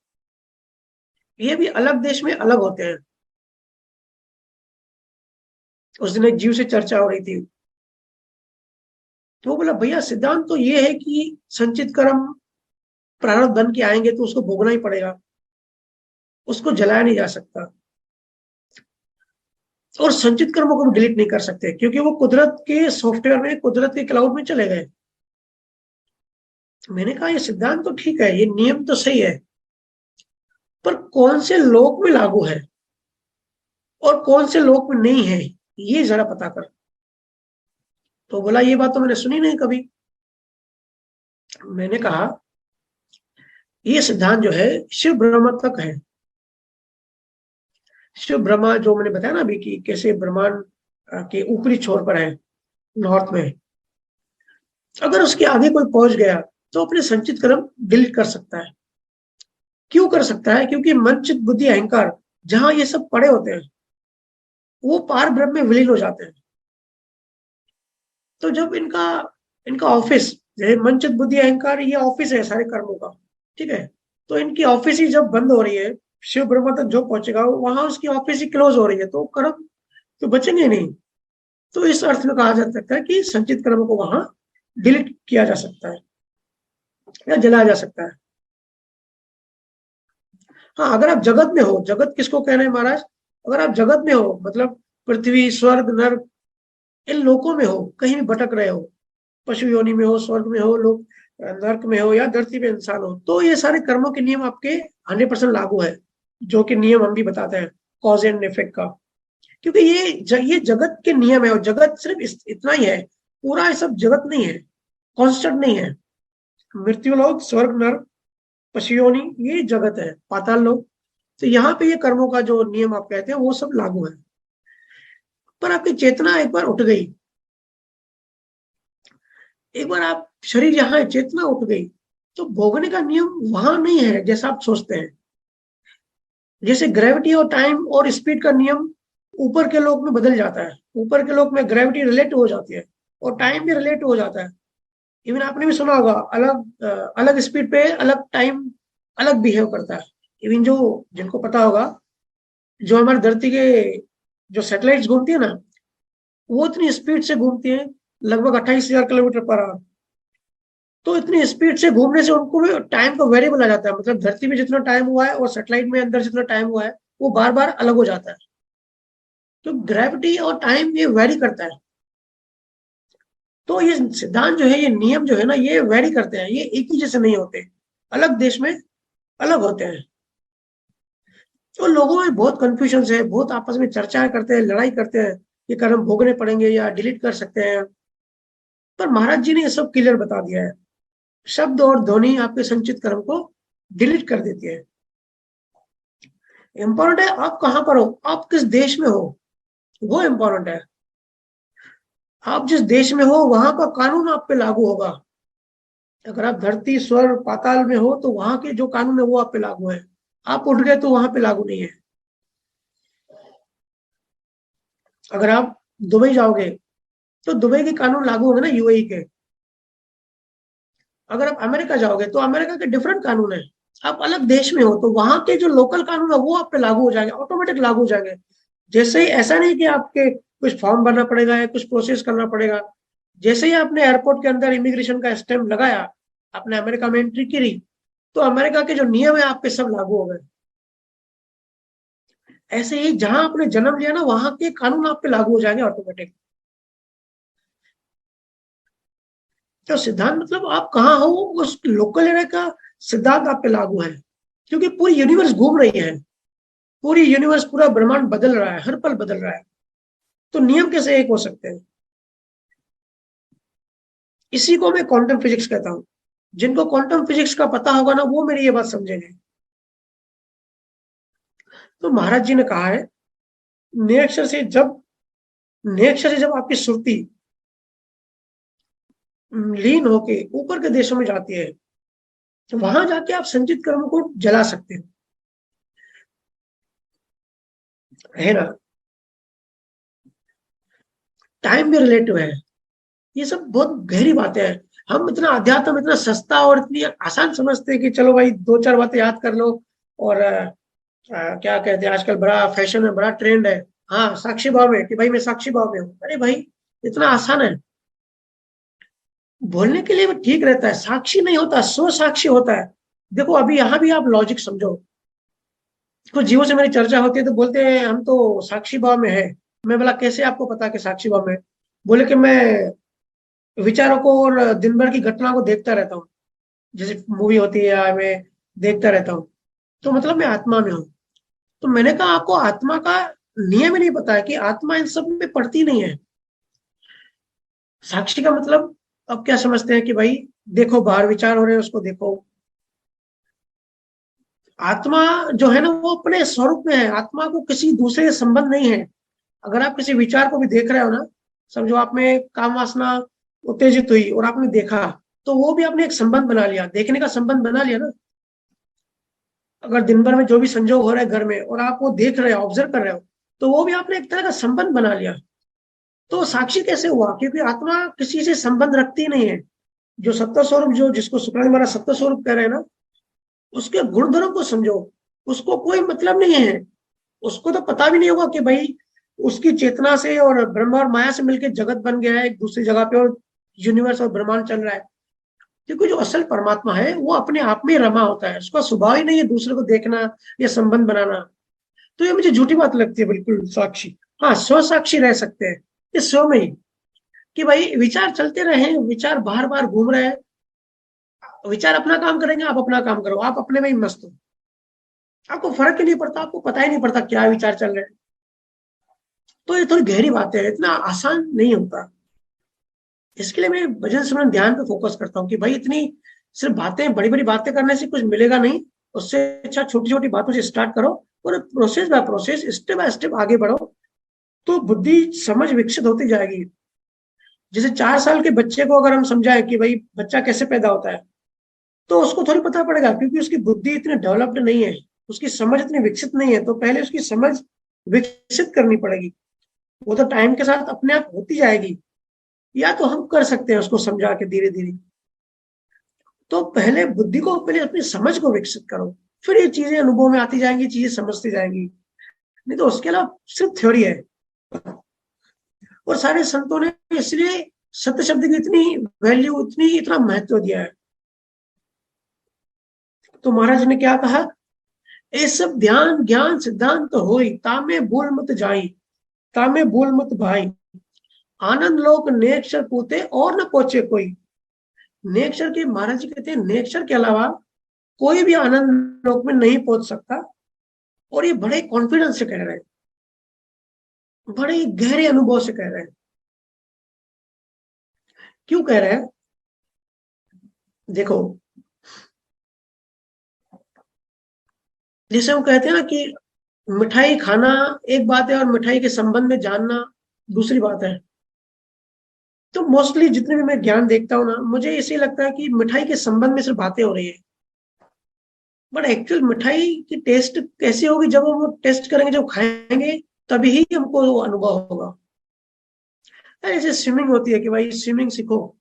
ये भी अलग देश में अलग होते हैं। उस दिन एक जीव से चर्चा हो रही थी, तो वो बोला भैया सिद्धांत तो ये है कि संचित कर्म प्रारब्ध बन के आएंगे तो उसको भोगना ही पड़ेगा, उसको जलाया नहीं जा सकता, और संचित कर्मों को भी डिलीट नहीं कर सकते, क्योंकि वो कुदरत के सॉफ्टवेयर में, कुदरत के क्लाउड में चले गए। मैंने कहा ये सिद्धांत तो ठीक है, ये नियम तो सही है, पर कौन से लोक में लागू है और कौन से लोक में नहीं है, ये जरा पता कर। तो बोला ये बात तो मैंने सुनी नहीं कभी। मैंने कहा ये सिद्धांत जो है शिव ब्रह्म तक है। शिव ब्रह्मा जो मैंने बताया ना अभी, कि कैसे ब्रह्मांड के ऊपरी छोर पर है, नॉर्थ में। अगर उसके आगे कोई पहुंच गया तो अपने संचित कर्म डिलीट कर सकता है। क्यों कर सकता है? क्योंकि मन, चित्त, बुद्धि, अहंकार जहां ये सब पड़े होते हैं, वो पार ब्रह्म में विलीन हो जाते हैं। तो जब इनका इनका ऑफिस, जैसे मन, चित्त, बुद्धि, अहंकार, ये ऑफिस है सारे कर्मों का, ठीक है। तो इनकी ऑफिस ही जब बंद हो रही है, शिव ब्रह्मा तक जो पहुंचेगा वहां उसकी ऑफिस ही क्लोज हो रही है, तो कर्म तो बचेंगे नहीं। तो इस अर्थ में कहा जा सकता है कि संचित कर्म को वहां डिलीट किया जा सकता है या जलाया जा सकता है। हाँ, अगर आप जगत में हो, जगत किसको कह रहे हैं महाराज? अगर आप जगत में हो, मतलब पृथ्वी, स्वर्ग, नर्क, इन लोकों में हो, कहीं भी भटक रहे हो, पशु योनि में हो, स्वर्ग में हो, लोग नर्क में हो, या धरती पे इंसान हो, तो ये सारे कर्मों के नियम आपके 100% लागू है। जो कि नियम हम भी बताते हैं, कॉज एंड इफेक्ट का। क्योंकि ये जगत के नियम है, और जगत सिर्फ इतना ही है, पूरा ये सब जगत नहीं है, कॉन्स्टेंट नहीं है। मृत्यु लोक, स्वर्ग, नर्क, पशु योनि, ये जगत है, पाताल लोक। तो यहाँ पे ये कर्मों का जो नियम आप कहते हैं वो सब लागू है। पर आपकी चेतना एक बार उठ गई, एक बार आप शरीर यहाँ है, चेतना उठ गई, तो भोगने का नियम वहां नहीं है जैसा आप सोचते हैं। जैसे ग्रेविटी और टाइम और स्पीड का नियम ऊपर के लोक में बदल जाता है। ऊपर के लोक में ग्रेविटी रिलेट हो जाती है और टाइम भी रिलेट हो जाता है। इवन आपने भी सुना होगा, अलग स्पीड पे अलग टाइम अलग बिहेव करता है। इवन जो जिनको पता होगा, जो हमारी धरती के जो सैटेलाइट्स घूमती है ना, वो इतनी स्पीड से घूमती है, लगभग 28,000 किलोमीटर पर आवर। तो इतनी स्पीड से घूमने से उनको भी टाइम का वेरिएबल आ जाता है, मतलब धरती में जितना टाइम हुआ है और सैटेलाइट में अंदर जितना टाइम हुआ है वो बार बार अलग हो जाता है। तो ग्रेविटी और टाइम ये वेरी करता है। तो ये सिद्धांत जो है, ये नियम जो है ना, ये वेरी करते हैं, ये एक ही जैसे नहीं होते, अलग देश में अलग होते हैं। तो लोगों में बहुत कंफ्यूजन है, बहुत आपस में चर्चा करते हैं, लड़ाई करते हैं, ये कर्म भोगने पड़ेंगे या डिलीट कर सकते हैं। पर महाराज जी ने ये सब क्लियर बता दिया है, शब्द और ध्वनि आपके संचित कर्म को डिलीट कर देती है। इंपॉर्टेंट है आप कहां पर हो, आप किस देश में हो, वो इंपॉर्टेंट है। आप जिस देश में हो वहां का कानून आप पे लागू होगा। अगर आप धरती स्वर्ग पाताल में हो तो वहां के जो कानून है वो आप पे लागू है। आप उठ गए तो वहां पे लागू नहीं है। अगर आप दुबई जाओगे तो दुबई के कानून लागू होंगे ना, यूएई के। अगर आप अमेरिका जाओगे तो अमेरिका के डिफरेंट कानून है। आप अलग देश में हो तो वहां के जो लोकल कानून है वो आप पे लागू हो जाएंगे, ऑटोमेटिक लागू हो जाएंगे। जैसे ही, ऐसा नहीं कि आपके कुछ फॉर्म भरना पड़ेगा या कुछ प्रोसेस करना पड़ेगा। जैसे ही आपने एयरपोर्ट के अंदर इमिग्रेशन का स्टैंप लगाया, आपने अमेरिका में एंट्री करी, तो अमेरिका के जो नियम है आप पे सब लागू हो गए। ऐसे ही जहां आपने जन्म लिया ना, वहां के कानून आप पे लागू हो जाएंगे ऑटोमेटिक। तो सिद्धांत मतलब आप कहाँ हो, उस लोकल एरिया का सिद्धांत आप पे लागू है। क्योंकि पूरी यूनिवर्स घूम रही है, पूरी यूनिवर्स, पूरा ब्रह्मांड बदल रहा है, हर पल बदल रहा है। तो नियम कैसे एक हो सकते हैं? इसी को मैं क्वांटम फिजिक्स कहता हूं। जिनको क्वांटम फिजिक्स का पता होगा ना, वो मेरी ये बात समझेंगे। तो महाराज जी ने कहा है, निरक्षर से जब निरक्षर से जब आपकी सुरती लीन होके ऊपर के देशों में जाती है, तो वहां जाके आप संचित कर्म को जला सकते हो, है ना। टाइम भी रिलेटिव है। ये सब बहुत गहरी बातें हैं। हम इतना अध्यात्म इतना सस्ता और इतनी आसान समझते हैं कि चलो भाई दो चार बातें याद कर लो, और क्या कहते हैं, आजकल बड़ा फैशन है, बड़ा ट्रेंड है, हाँ साक्षी भाव में, कि भाई मैं साक्षी भाव में हूँ। अरे भाई, इतना आसान है। बोलने के लिए भी ठीक रहता है, साक्षी नहीं होता, स्व साक्षी होता है। देखो अभी यहाँ भी आप लॉजिक समझो। कुछ जीवों से मेरी चर्चा होती है तो बोलते हैं हम तो साक्षी भाव में है। मैं बोला कैसे आपको पता कि साक्षी भाव में है? बोले कि मैं विचारों को और दिन भर की घटना को देखता रहता हूँ, जैसे मूवी होती है या मैं देखता रहता हूँ, तो मतलब मैं आत्मा में हूँ। तो मैंने कहा आपको आत्मा का नियम ही नहीं पता है कि आत्मा इन सब में पड़ती नहीं है। साक्षी का मतलब अब क्या समझते हैं कि भाई देखो बाहर विचार हो रहे हैं उसको देखो। आत्मा जो है ना, वो अपने स्वरूप में है, आत्मा को किसी दूसरे से संबंध नहीं है। अगर आप किसी विचार को भी देख रहे हो ना, समझो आप में काम वासना उत्तेजित हुई और आपने देखा, तो वो भी आपने एक संबंध बना लिया, देखने का संबंध बना लिया ना। अगर दिन भर में जो भी संजोग हो रहा है घर में और आप वो देख रहे हो, ऑब्जर्व कर रहे हो, तो वो भी आपने एक तरह का संबंध बना लिया। तो साक्षी कैसे हुआ? क्योंकि आत्मा किसी से संबंध रखती नहीं है। जो सत्ता स्वरूप, जो जिसको शुक्राचार्य महाराज सत्ता स्वरूप कह रहे हैं ना, उसके गुण धर्म को समझो। उसको कोई मतलब नहीं है। उसको तो पता भी नहीं होगा कि भाई उसकी चेतना से और ब्रह्मा और माया से मिलकर जगत बन गया है एक दूसरी जगह पे, और यूनिवर्स और ब्रह्मांड चल रहा है। क्योंकि जो असल परमात्मा है वो अपने आप में रमा होता है, उसका स्वभाव ही नहीं है दूसरे को देखना या संबंध बनाना। तो ये मुझे झूठी बात लगती है बिल्कुल। साक्षी, हाँ स्व साक्षी रह सकते हैं इस स्व में ही, कि भाई विचार चलते रहे, विचार बार बार घूम रहे हैं, विचार अपना काम करेंगे, आप अपना काम करो, आप अपने में ही मस्त हो। आपको फर्क ही नहीं पड़ता, आपको पता ही नहीं पड़ता क्या विचार चल रहे हैं। तो ये थोड़ी गहरी बात है, इतना आसान नहीं होता। इसके लिए मैं भजन सिमरन ध्यान पे फोकस करता हूँ कि भाई इतनी सिर्फ बातें, बड़ी बड़ी बातें करने से कुछ मिलेगा नहीं। उससे अच्छा छोटी छोटी बातों से स्टार्ट करो और process by process, step by step आगे बढ़ो, तो बुद्धि समझ विकसित होती जाएगी। जैसे 4 साल के बच्चे को अगर हम समझाएं कि भाई बच्चा कैसे पैदा होता है, तो उसको थोड़ी पता पड़ेगा, क्योंकि उसकी बुद्धि इतनी डेवलप्ड नहीं है, उसकी समझ इतनी विकसित नहीं है। तो पहले उसकी समझ विकसित करनी पड़ेगी। वो तो टाइम के साथ अपने आप होती जाएगी, या तो हम कर सकते हैं उसको समझा के धीरे धीरे। तो पहले बुद्धि को, पहले अपनी समझ को विकसित करो, फिर ये चीजें अनुभव में आती जाएंगी, चीजें समझती जाएंगी। नहीं तो उसके अलावा सिर्फ थ्योरी है। और सारे संतों ने इसलिए सत्य शब्द की इतनी वैल्यू, इतना महत्व दिया है। तो महाराज ने क्या कहा, ये सब ध्यान ज्ञान सिद्धांत होई, तामे भूल मत जाई, तामे भूल मत भाई, आनंद लोक नेक्षर पूते और न पहुंचे कोई। नेक्षर के महाराज जी कहते हैं, नेक्षर के अलावा कोई भी आनंद लोक में नहीं पहुंच सकता। और ये बड़े कॉन्फिडेंस से कह रहे हैं, बड़े गहरे अनुभव से कह रहे हैं। क्यों कह रहे हैं? देखो, जैसे हम कहते हैं ना कि मिठाई खाना एक बात है और मिठाई के संबंध में जानना दूसरी बात है। तो मोस्टली जितने भी मैं ज्ञान देखता हूँ ना, मुझे इसे लगता है कि मिठाई के संबंध में सिर्फ बातें हो रही है। बट एक्चुअल मिठाई की टेस्ट कैसी होगी, जब हम वो टेस्ट करेंगे, जब खाएंगे, तभी ही हमको वो अनुभव होगा। ऐसे स्विमिंग होती है कि भाई स्विमिंग सीखो,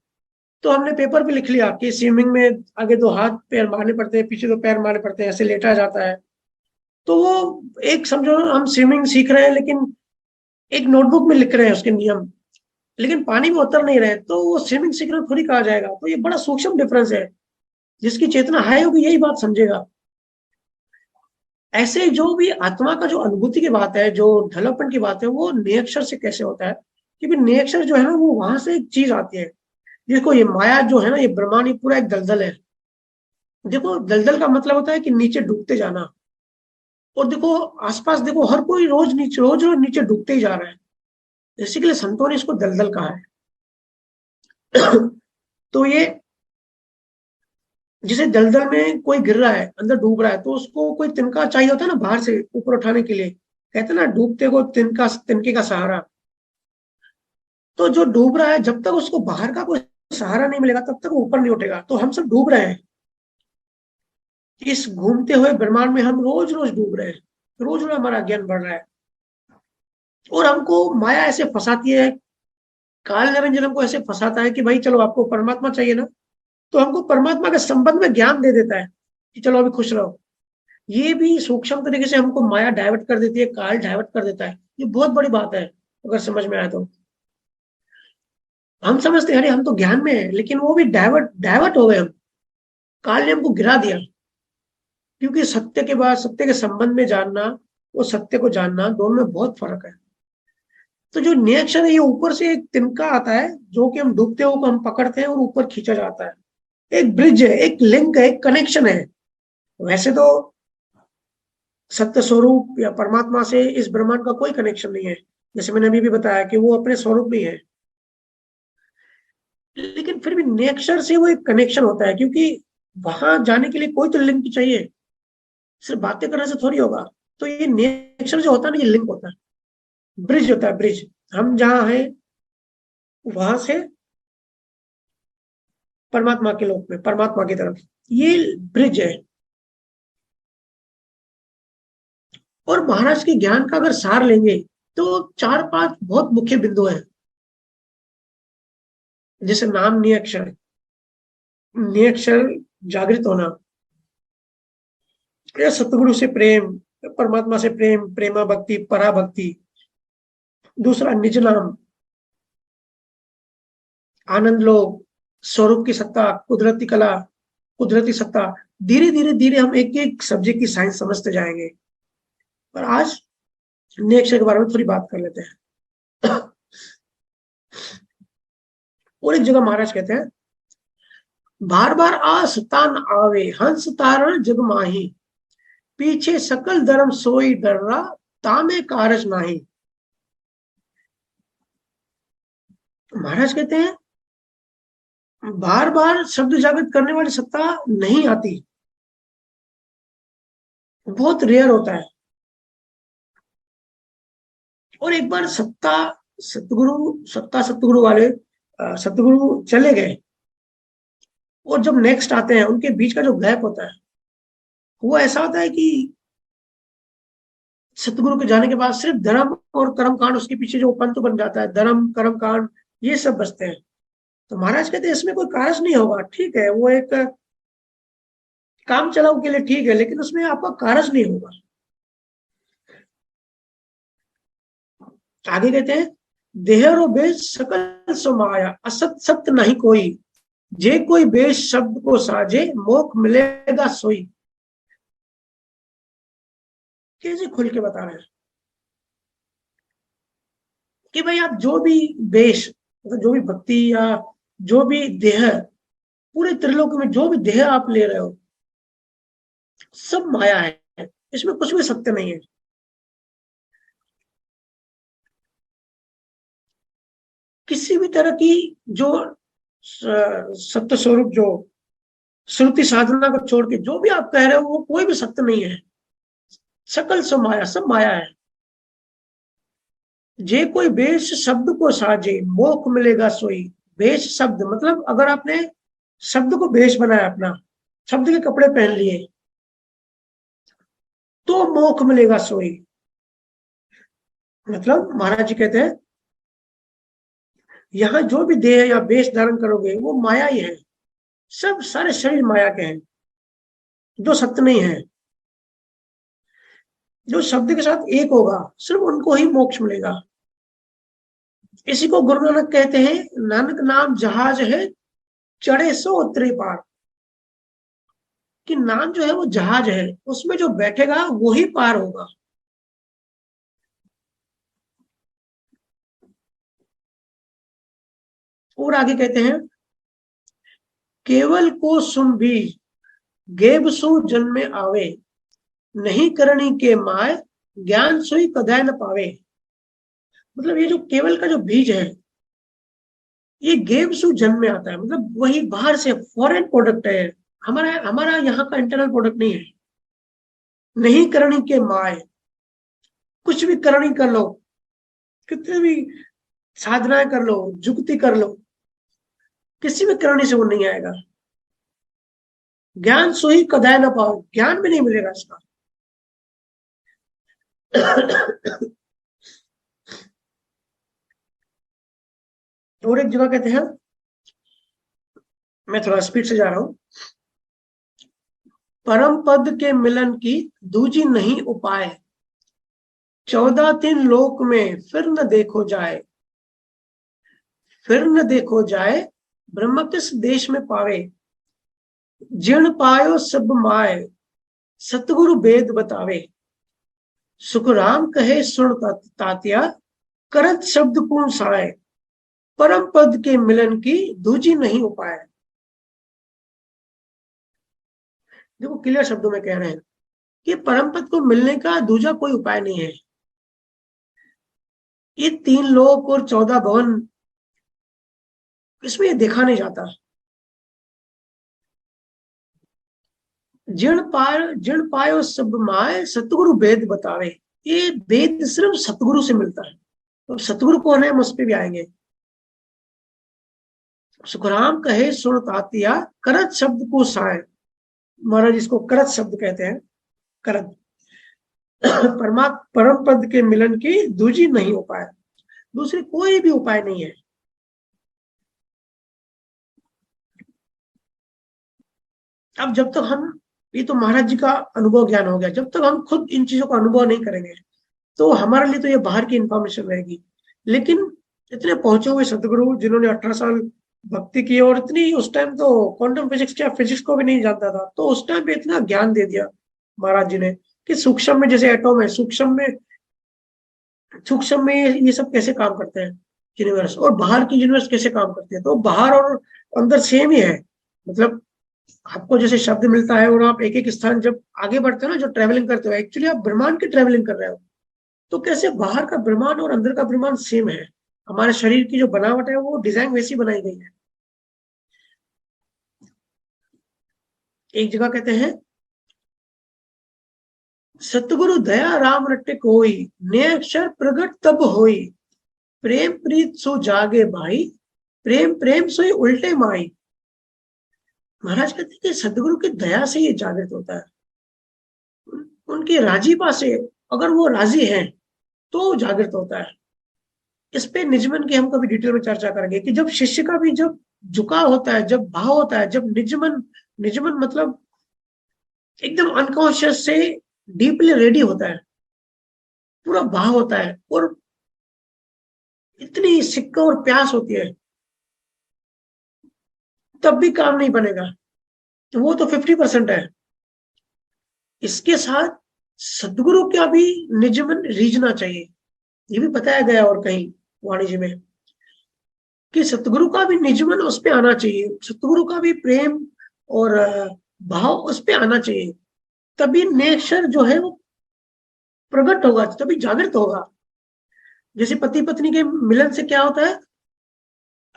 तो हमने पेपर पे लिख लिया कि स्विमिंग में आगे दो हाथ पैर मारने पड़ते हैं, पीछे दो पैर मारने पड़ते हैं, ऐसे लेटा जाता है। तो वो एक समझो हम स्विमिंग सीख रहे हैं, लेकिन एक नोटबुक में लिख रहे हैं उसके नियम, लेकिन पानी में उतर नहीं रहे, तो वो स्विमिंग सीख रहे थोड़ी कहा जाएगा। तो ये बड़ा सूक्ष्म डिफरेंस है। जिसकी चेतना हाई होगी यही बात समझेगा। ऐसे जो भी आत्मा का जो अनुभूति की बात है, जो डेवलपमेंट की बात है, वो निरक्षर से कैसे होता है? क्योंकि निरक्षर जो है ना, वो वहां से एक चीज आती है। देखो ये माया जो है ना, ये ब्रह्मांड, ये पूरा एक दलदल है। देखो दलदल का मतलब होता है कि नीचे डूबते जाना। और देखो आसपास देखो, हर कोई रोज रोज नीचे डूबते ही जा रहा है। इसी के लिए संतों ने इसको दलदल कहा है। तो ये, जिसे दलदल में कोई गिर रहा है, अंदर डूब रहा है, तो उसको कोई तिनका चाहिए होता है ना बाहर से ऊपर उठाने के लिए। कहते हैं ना, डूबते को तिनके का सहारा। तो जो डूब रहा है, जब तक उसको बाहर का कोई सहारा नहीं मिलेगा, तब तक वो ऊपर नहीं उठेगा। तो हम सब डूब रहे हैं इस घूमते हुए ब्रह्मांड में, हम रोज रोज डूब रहे हैं। रोज रोज हमारा ज्ञान बढ़ रहा है। और हमको माया ऐसे फंसाती है, काल निरंजन हमको ऐसे फंसाता है कि भाई चलो आपको परमात्मा चाहिए ना, तो हमको परमात्मा के संबंध में ज्ञान दे देता है कि चलो अभी खुश रहो। ये भी सूक्ष्म तरीके से हमको माया डाइवर्ट कर देती है, काल डाइवर्ट कर देता है। ये बहुत बड़ी बात है, अगर समझ में आए तो। हम समझते हैं अरे हम तो ज्ञान में है, लेकिन वो भी डाइवर्ट डाइवर्ट हो गए हम। काल ने हमको गिरा दिया। क्योंकि सत्य के बाद सत्य के संबंध में जानना, वो सत्य को जानना, दोनों में बहुत फर्क है। तो जो निरीक्षण है, ये ऊपर से एक तिनका आता है, जो कि हम डूबते हुए को हम पकड़ते हैं और ऊपर खींचा जाता है। एक ब्रिज है, एक लिंक है, एक कनेक्शन है। वैसे तो सत्य स्वरूप या परमात्मा से इस ब्रह्मांड का कोई कनेक्शन नहीं है। जैसे मैंने अभी भी बताया कि वो अपने स्वरूप में है, लेकिन फिर भी नेचर से वो एक कनेक्शन होता है। क्योंकि वहां जाने के लिए कोई तो लिंक चाहिए, सिर्फ बातें करने से थोड़ी होगा। तो ये नेचर जो होता है ना, ये लिंक होता है, ब्रिज होता है, ब्रिज। हम जहाँ हैं वहां से परमात्मा के लोक में, परमात्मा की तरफ, ये ब्रिज है। और महाराज के ज्ञान का अगर सार लेंगे, तो चार पांच बहुत मुख्य बिंदु हैं। जैसे नाम नियक्षर, नियक्षर जागृत होना, या सतगुरु से प्रेम, परमात्मा से प्रेम, प्रेमा भक्ति, परा भक्ति। दूसरा निज नाम, आनंद लोग, स्वरूप की सत्ता, कुदरती कला, कुदरती सत्ता। धीरे धीरे धीरे हम एक एक सब्जेक्ट की साइंस समझते जाएंगे। पर आज नेक्स्ट के बारे में थोड़ी बात कर लेते हैं। और एक जगह महाराज कहते हैं, बार बार आ सतान आवे, हंस तारण जग माही, पीछे सकल धर्म सोई डर्रा, तामे कारज नाही। महाराज कहते हैं, बार बार शब्द जागृत करने वाली सत्ता नहीं आती, बहुत रेयर होता है। और एक बार सत्ता सतगुरु वाले सतगुरु चले गए, और जब नेक्स्ट आते हैं, उनके बीच का जो गैप होता है, वो ऐसा होता है कि सतगुरु के जाने के बाद सिर्फ धर्म और कर्म कांड, उसके पीछे जो पंथ बन जाता है, धर्म कर्म कांड, ये सब बचते हैं। तो महाराज कहते हैं इसमें कोई कारज नहीं होगा। ठीक है, वो एक काम चलाओ के लिए ठीक है, लेकिन उसमें आपका कारज नहीं होगा। आगे कहते हैं, देहरो बेश सकल सो माया, असत सत्य नहीं कोई, जे कोई बेश शब्द को साजे, मोक्ष मिलेगा सोई। कैसे खुल के बता रहे हैं कि भाई आप जो भी बेश, मतलब जो भी भक्ति या जो भी देह, पूरे त्रिलोक में जो भी देह आप ले रहे हो, सब माया है, इसमें कुछ भी सत्य नहीं है। किसी भी तरह की जो सत्य स्वरूप, जो श्रुति साधना को छोड़ के जो भी आप कह रहे हो, वो कोई भी सत्य नहीं है। सकल सो माया, सब माया है। जे कोई बेश शब्द को साजे, मोक्ष मिलेगा सोई। बेश शब्द मतलब अगर आपने शब्द को बेश बनाया, अपना शब्द के कपड़े पहन लिए, तो मोक्ष मिलेगा सोई। मतलब महाराज जी कहते हैं, यहाँ जो भी देह या बेश धारण करोगे वो माया ही है। सब सारे शरीर माया के हैं, जो सत्य नहीं है। जो शब्द के साथ एक होगा, सिर्फ उनको ही मोक्ष मिलेगा। इसी को गुरु नानक कहते हैं, नानक नाम जहाज है, चढ़े सो उतरे पार। कि नाम जो है वो जहाज है, उसमें जो बैठेगा वो ही पार होगा। और आगे कहते हैं, केवल को सुन भी गेब सु जन्मे आवे, नहीं करनी के माय, ज्ञान सोई कदाय न पावे। मतलब ये जो केवल का जो बीज है, ये गेब सु जन्म में आता है, मतलब वही बाहर से फॉरेन प्रोडक्ट है, हमारा हमारा यहाँ का इंटरनल प्रोडक्ट नहीं है। नहीं करनी के माय, कुछ भी करनी कर लो, कितनी भी साधनाएं कर लो, जुक्ति कर लो, किसी भी करनी से वो नहीं आएगा। ज्ञान सोई कदाय न पाओ, ज्ञान भी नहीं मिलेगा इसका। और एक जगह कहते हैं, मैं थोड़ा स्पीड से जा रहा हूं, परम पद के मिलन की दूजी नहीं उपाय, 14 दिन लोक में फिर न देखो जाए। फिर न देखो जाए, ब्रह्म किस देश में पावे, जिण पायो सब माय, सतगुरु वेद बतावे। सुखराम कहे सुन तात्या, करत शब्द पूर्ण साय, परम पद के मिलन की दूजी नहीं उपाय। देखो क्लियर शब्दों में कह रहे हैं कि परम पद को मिलने का दूजा कोई उपाय नहीं है। ये 3 लोक और 14 भवन, इसमें देखा नहीं जाता। जिण पायो सब माय, सतगुरु वेद बतावे। ये वेद सिर्फ सतगुरु से मिलता है। तो सतगुरु कौन है, हम उस पर भी आएंगे। सुखराम कहे सुन तातिया, करत शब्द को साय। महाराज इसको करत शब्द कहते हैं, करत। परम पद के मिलन की दूजी नहीं उपाय, दूसरी कोई भी उपाय नहीं है। अब जब तक हम, ये तो महाराज जी का अनुभव ज्ञान हो गया, जब तक हम खुद इन चीजों का अनुभव नहीं करेंगे, तो हमारे लिए तो ये बाहर की इंफॉर्मेशन रहेगी। लेकिन इतने पहुंचे हुए सदगुरु, जिन्होंने 18 साल भक्ति की, और इतनी, उस टाइम तो क्वांटम फिजिक्स क्या, फिजिक्स को भी नहीं जानता था, तो उस टाइम पे इतना ज्ञान दे दिया महाराज जी ने कि सूक्ष्म में जैसे एटॉम है, सूक्ष्म में ये सब कैसे काम करते हैं यूनिवर्स, और बाहर की यूनिवर्स कैसे काम करते हैं। तो बाहर और अंदर सेम ही है। मतलब आपको जैसे शब्द मिलता है, और आप एक एक स्थान जब आगे बढ़ते हो ना, जो ट्रेवलिंग करते हो, एक्चुअली आप ब्रह्मांड की ट्रेवलिंग कर रहे हो। तो कैसे बाहर का ब्रह्मांड और अंदर का ब्रह्मांड सेम है। हमारे शरीर की जो बनावट है, वो डिजाइन वैसी बनाई गई है। एक जगह कहते हैं, सतगुरु दया राम रट्टे कोई, ने अक्षर प्रगट तब होई, प्रेम प्रीत सो जागे भाई, प्रेम प्रेम सोई उल्टे माई। महाराज कहते हैं कि सदगुरु की दया से ये जागृत होता है, उनकी राजीपा से, अगर वो राजी हैं तो जागृत होता है। इस पे निजमन की हम कभी डिटेल में चर्चा करेंगे कि जब शिष्य का भी जब झुकाव होता है, जब भाव होता है, जब निजमन, निजमन मतलब एकदम अनकॉन्शियस से डीपली रेडी होता है, पूरा भाव होता है, और इतनी सिक्का और प्यास होती है, तब भी काम नहीं बनेगा। तो वो तो 50% है। इसके साथ सदगुरु का भी निजमन रीझना चाहिए, ये भी बताया गया और कहीं वाणिज्य में, कि सतगुरु का भी निजमन उस पे आना चाहिए, सतगुरु का भी प्रेम और भाव उस पे आना चाहिए। तभी नेचर जो है वो प्रकट होगा, तभी जागृत होगा। जैसे पति पत्नी के मिलन से क्या होता है,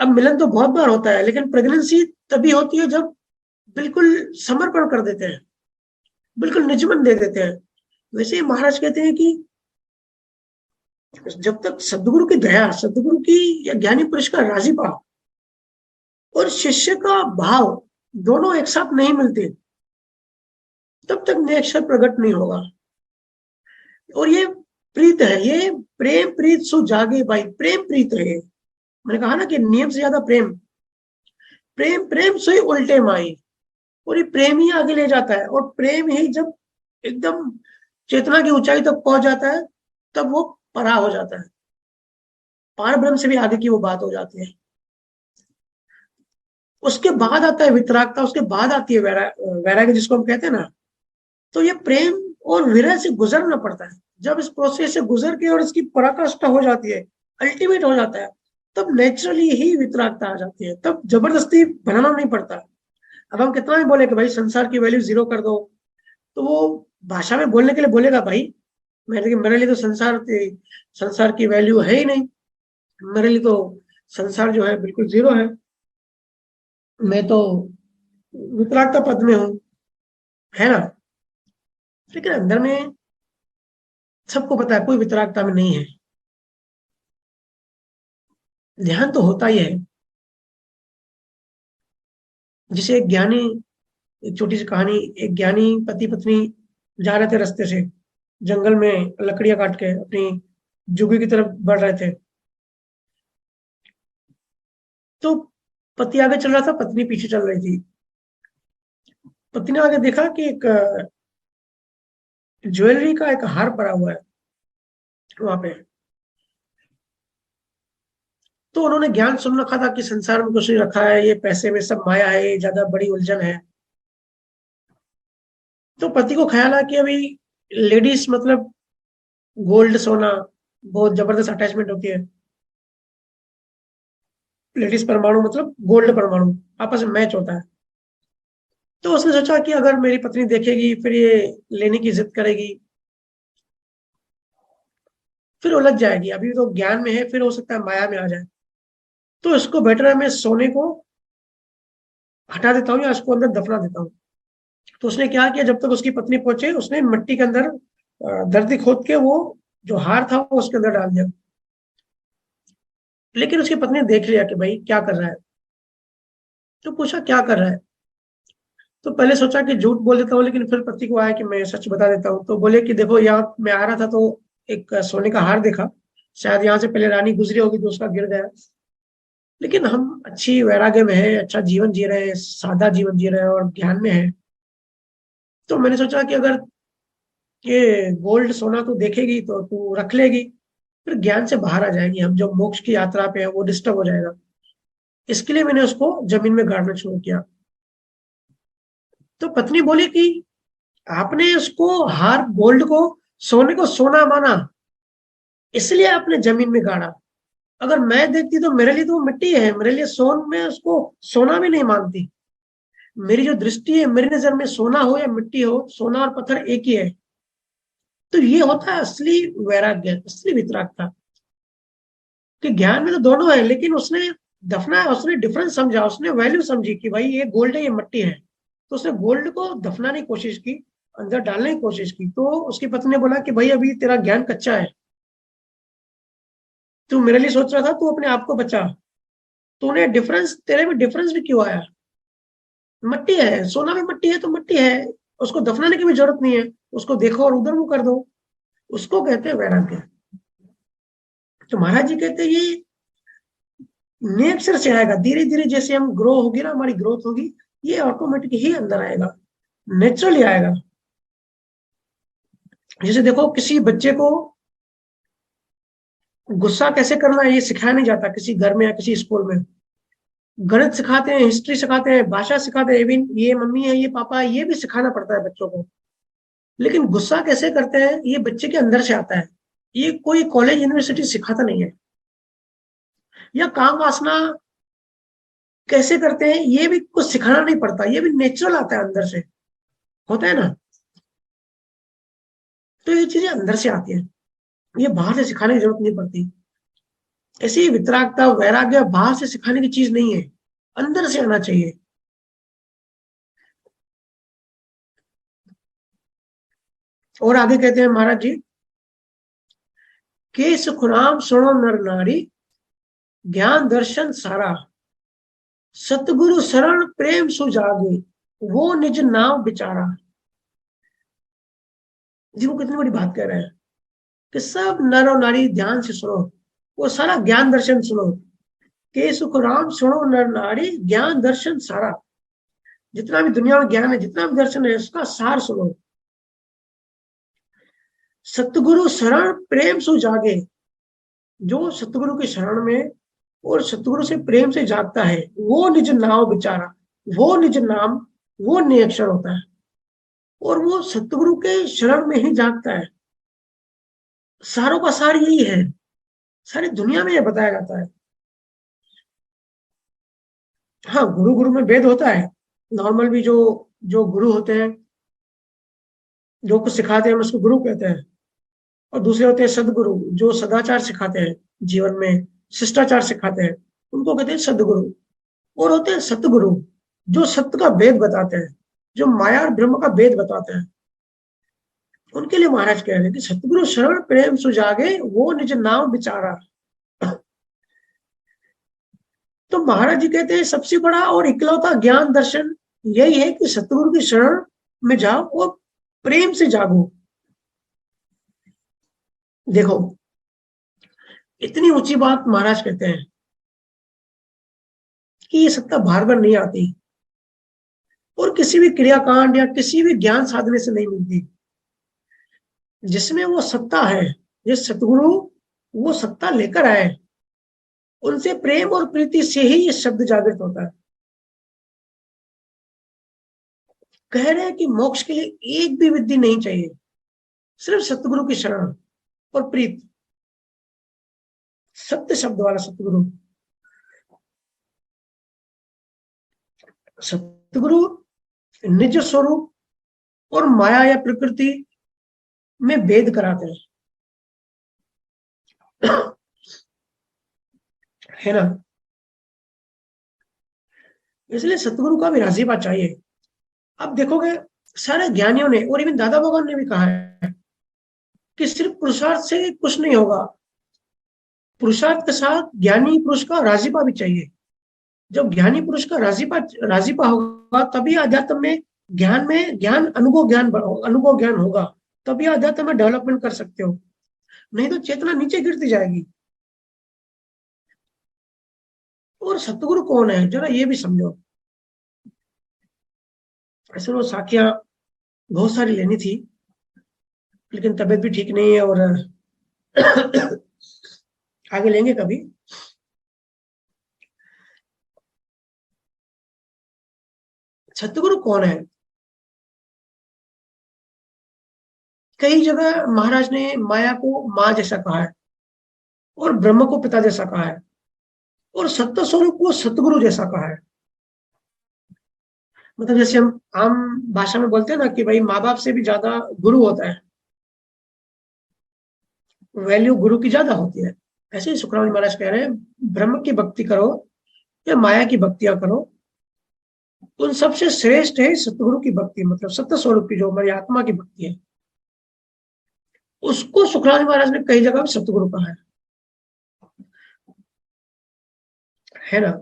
अब मिलन तो बहुत बार होता है, लेकिन प्रेगनेंसी तभी होती है जब बिल्कुल समर्पण कर देते हैं, बिल्कुल निजमन दे देते हैं। वैसे ही महाराज कहते हैं कि जब तक सदगुरु की दया, सदगुरु की या ज्ञानी पुरुष का राजी भाव और शिष्य का भाव दोनों एक साथ नहीं मिलते, तब तक नेचर प्रकट नहीं होगा। और ये प्रीत है, ये प्रेम प्रीत सो जागे भाई, प्रेम प्रीत है ये। मैंने कहा ना कि नियम से ज्यादा प्रेम, प्रेम प्रेम से ही उल्टे माई। और ये प्रेम ही आगे ले जाता है, और प्रेम ही जब एकदम चेतना की ऊंचाई तक पहुंच जाता है, तब वो परा हो जाता है, पार ब्रह्म से भी आगे की वो बात हो जाती है। उसके बाद आता है वितरागता, उसके बाद आती है वैराग्य जिसको हम कहते हैं ना। तो ये प्रेम और विरह से गुजरना पड़ता है। जब इस प्रोसेस से गुजर के और इसकी पराकाष्ठा हो जाती है, अल्टीमेट हो जाता है, तब नेचुरली ही वितरागता आ जाती है, तब जबरदस्ती बनाना नहीं पड़ता। अब हम कितना भी बोले कि भाई संसार की वैल्यू 0 कर दो, तो वो भाषा में बोलने के लिए बोलेगा भाई, मेरे लिए तो संसार की वैल्यू है ही नहीं, मेरे लिए तो संसार जो है बिल्कुल 0 है, मैं तो वितरागता पद में हूँ, है ना। लेकिन अंदर में सबको पता है कोई वितरागता में नहीं है। ध्यान तो होता ही है। जिसे एक ज्ञानी, एक छोटी सी कहानी, एक ज्ञानी पति पत्नी जा रहे थे रास्ते से, जंगल में लकड़ियां काट के अपनी जुगी की तरफ बढ़ रहे थे। तो पति आगे चल रहा था, पत्नी पीछे चल रही थी। पति ने आगे देखा कि एक ज्वेलरी का एक हार पड़ा हुआ है वहां पे। तो उन्होंने ज्ञान सुन रखा था कि संसार में कुछ नहीं रखा है, ये पैसे में सब माया है, ये ज्यादा बड़ी उलझन है। तो पति को ख्याल आया कि अभी लेडीज मतलब गोल्ड सोना बहुत जबरदस्त अटैचमेंट होती है। लेडीज परमाणु मतलब गोल्ड परमाणु आपस में मैच होता है। तो उसने सोचा कि अगर मेरी पत्नी देखेगी फिर ये लेने की जिद करेगी, फिर उलझ जाएगी। अभी तो ज्ञान में है, फिर हो सकता है माया में आ जाए। तो इसको बेटर है मैं सोने को हटा देता हूँ या इसको अंदर दफना देता हूँ। तो उसने क्या किया, जब तक उसकी पत्नी पहुंचे उसने मिट्टी के अंदर धरती खोद के वो जो हार था वो उसके अंदर डाल दिया। लेकिन उसकी पत्नी ने देख लिया कि भाई क्या कर रहा है। तो पूछा क्या कर रहा है। तो पहले सोचा कि झूठ बोल देता हूँ, लेकिन फिर पति को आया कि मैं सच बता देता हूँ। तो बोले कि देखो यहाँ मैं आ रहा था तो एक सोने का हार देखा, शायद यहाँ से पहले रानी गुजरी होगी तो उसका गिर गया। लेकिन हम अच्छी वैराग्य में है, अच्छा जीवन जी रहे हैं, सादा जीवन जी रहे हैं और ज्ञान में है। तो मैंने सोचा कि अगर ये गोल्ड सोना तू देखेगी तो तू रख लेगी, फिर ज्ञान से बाहर आ जाएगी, हम जो मोक्ष की यात्रा पे है वो डिस्टर्ब हो जाएगा। इसके लिए मैंने उसको जमीन में गाड़ना शुरू किया। तो पत्नी बोली कि आपने उसको हार गोल्ड को, सोने को सोना माना, इसलिए आपने जमीन में गाड़ा। अगर मैं देखती तो मेरे लिए तो वो मिट्टी है, मेरे लिए सोन में उसको सोना भी नहीं मानती। मेरी जो दृष्टि है, मेरी नजर में सोना हो या मिट्टी हो, सोना और पत्थर एक ही है। तो ये होता है असली वैराग्य, असली वितरागता। कि ज्ञान में तो दोनों है, लेकिन उसने दफना है, उसने डिफरेंस समझा, उसने वैल्यू समझी कि भाई ये गोल्ड है ये मिट्टी है। तो उसने गोल्ड को दफनाने की कोशिश की, अंदर डालने की कोशिश की। तो उसकी पत्नी ने बोला कि भाई अभी तेरा ज्ञान कच्चा है, तू मेरे लिए सोच रहा था, तू अपने आप को बचा। तूने डिफरेंस, तेरे में डिफरेंस भी क्यों आया। मिट्टी है, सोना भी मिट्टी है तो मिट्टी है, उसको दफनाने की भी जरूरत नहीं है, उसको देखो और उधर मुंह कर दो। उसको कहते हैं वैराग्य। तो महाराज जी कहते हैं ये नेचर से आएगा, धीरे धीरे जैसे हम ग्रो होगी ना, हमारी ग्रोथ होगी, ये ऑटोमेटिक ही अंदर आएगा, नेचुरली आएगा। जैसे देखो किसी बच्चे को गुस्सा कैसे करना है ये सिखाया नहीं जाता किसी घर में या किसी स्कूल में। गणित सिखाते हैं, हिस्ट्री सिखाते हैं, भाषा सिखाते हैं, इवन ये मम्मी है ये पापा है, ये भी सिखाना पड़ता है बच्चों को। लेकिन गुस्सा कैसे करते हैं ये बच्चे के अंदर से आता है, ये कोई कॉलेज यूनिवर्सिटी सिखाता नहीं है। या काम वासना कैसे करते हैं ये भी कुछ सिखाना नहीं पड़ता, ये भी नेचुरल आता है अंदर से, होता है ना। तो ये चीजें अंदर से आती हैं, ये बाहर से सिखाने की जरूरत नहीं पड़ती। ऐसी वितरागता वैराग्य बाहर से सिखाने की चीज नहीं है, अंदर से आना चाहिए। और आगे कहते हैं महाराज जी, के सुखराम सुनो नर नारी, ज्ञान दर्शन सारा, सतगुरु शरण प्रेम सुजागे, वो निज नाम बिचारा। जी वो कितनी बड़ी बात कह रहे हैं कि सब नर और नारी ध्यान से सुनो, वो सारा ज्ञान दर्शन सुनो। के सुखराम सुनो नर नारी, ज्ञान दर्शन सारा, जितना भी दुनिया में ज्ञान है, जितना भी दर्शन है, उसका सार सुनो। सतगुरु शरण प्रेम सु जागे, जो सतगुरु की शरण में और सतगुरु से प्रेम से जागता है, वो निज नाम बिचारा। वो निज नाम, वो नियक्षर होता है, और वो सतगुरु के शरण में ही जागता है। सारों का सार यही है, सारी दुनिया में यह बताया जाता है। हाँ, गुरु गुरु में भेद होता है। नॉर्मल भी जो जो गुरु होते हैं, जो कुछ सिखाते हैं, हम उसको गुरु कहते हैं। और दूसरे होते हैं सदगुरु, जो सदाचार सिखाते हैं, जीवन में शिष्टाचार सिखाते हैं, उनको कहते हैं सदगुरु। और होते हैं सतगुरु, जो सत्य का भेद बताते हैं, जो माया और ब्रह्म का भेद बताते हैं। उनके लिए महाराज कह रहे हैं कि सतगुरु शरण प्रेम सुजागे, वो निज नाम विचारा। तो महाराज जी कहते हैं सबसे बड़ा और इकलौता ज्ञान दर्शन यही है कि सतगुरु की शरण में जाओ और प्रेम से जागो। देखो, इतनी ऊंची बात महाराज कहते हैं कि ये सत्ता बार बार नहीं आती, और किसी भी क्रियाकांड या किसी भी ज्ञान साधने से नहीं मिलती। जिसमें वो सत्ता है, ये सतगुरु वो सत्ता लेकर आए, उनसे प्रेम और प्रीति से ही ये शब्द जागृत होता है। कह रहे हैं कि मोक्ष के लिए एक भी विधि नहीं चाहिए, सिर्फ सतगुरु की शरण और प्रीत। सत्य शब्द वाला सतगुरु, सतगुरु निज स्वरूप और माया या प्रकृति में भेद कराते हैं, है ना। इसलिए सतगुरु का भी राजीपा चाहिए। अब देखोगे सारे ज्ञानियों ने और इवन दादा भगवान ने भी कहा है कि सिर्फ पुरुषार्थ से कुछ नहीं होगा, पुरुषार्थ के साथ ज्ञानी पुरुष का राजीपा भी चाहिए। जब ज्ञानी पुरुष का राजीपा राजीपा होगा, तभी अध्यात्म में ज्ञान अनुभव ज्ञान होगा, तभी अध्यात्म में डेवलपमेंट कर सकते हो। नहीं तो चेतना नीचे गिरती जाएगी। और सतगुरु कौन है जरा ये भी समझो। ऐसे वो साखियां बहुत सारी लेनी थी, लेकिन तबीयत भी ठीक नहीं है, और आगे लेंगे कभी। सतगुरु कौन है? कई जगह महाराज ने माया को माँ जैसा कहा है, और ब्रह्म को पिता जैसा कहा है, और सत्य स्वरूप को सतगुरु जैसा कहा है। मतलब जैसे हम आम भाषा में बोलते हैं ना कि भाई माँ बाप से भी ज्यादा गुरु होता है, वैल्यू गुरु की ज्यादा होती है। ऐसे ही सुखराम महाराज कह रहे हैं, ब्रह्म की भक्ति करो या माया की भक्तियां करो, उन सबसे श्रेष्ठ है सतगुरु की भक्ति, मतलब सत्य स्वरूप की जो हमारी आत्मा की भक्ति है, उसको सुखराम महाराज ने कई जगह सतगुरु कहा है ना।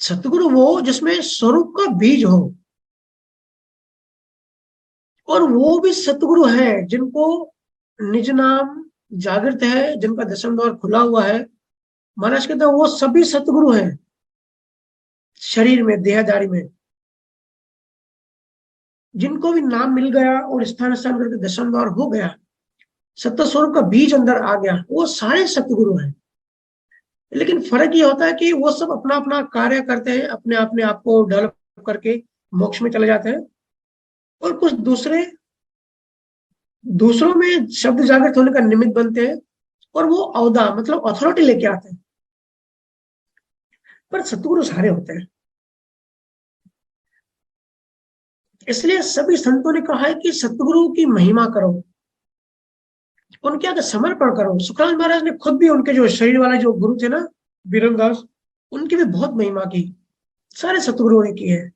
सतगुरु वो जिसमें स्वरूप का बीज हो, और वो भी सतगुरु है जिनको निज नाम जागृत है, जिनका दसम द्वार खुला हुआ है। महाराज कहते हैं वो सभी सतगुरु हैं शरीर में, देहदारी में। जिनको भी नाम मिल गया और स्थान स्थान करके दसम द्वार हो गया, सत्य स्वरूप का बीज अंदर आ गया, वो सारे सतगुरु हैं। लेकिन फर्क ये होता है कि वो सब अपना अपना कार्य करते हैं, अपने अपने आप को डेवलप करके मोक्ष में चले जाते हैं, और कुछ दूसरे दूसरों में शब्द जागृत होने का निमित्त बनते हैं, और वो औदा मतलब अथॉरिटी लेके आते हैं। पर सतगुरु सारे होते हैं। इसलिए सभी संतों ने कहा है कि सतगुरु की महिमा करो, उनके आगे समर्पण करो। सुखराज महाराज ने खुद भी उनके जो शरीर वाले जो गुरु थे ना, बीरनदास, उनकी भी बहुत महिमा की, सारे सतगुरुओं ने की है।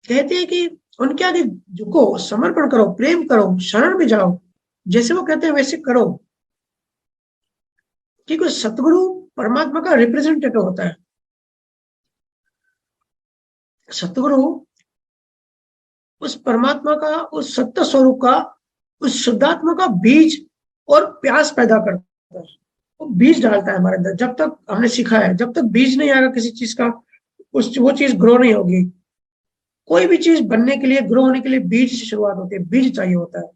कहते हैं कि उनके आगे झुको, समर्पण करो, प्रेम करो, शरण में जाओ, जैसे वो कहते हैं वैसे करो। क्योंकि सतगुरु परमात्मा का रिप्रेजेंटेटिव होता है। सतगुरु उस परमात्मा का, उस सत्य स्वरूप का, उस शुद्धात्मा का बीज और प्यास पैदा करता है। वो बीज डालता है हमारे अंदर। जब तक हमने सीखा है, जब तक बीज नहीं आएगा किसी चीज का, वो चीज ग्रो नहीं होगी। कोई भी चीज बनने के लिए, ग्रो होने के लिए बीज से शुरुआत होती है, बीज चाहिए होता है।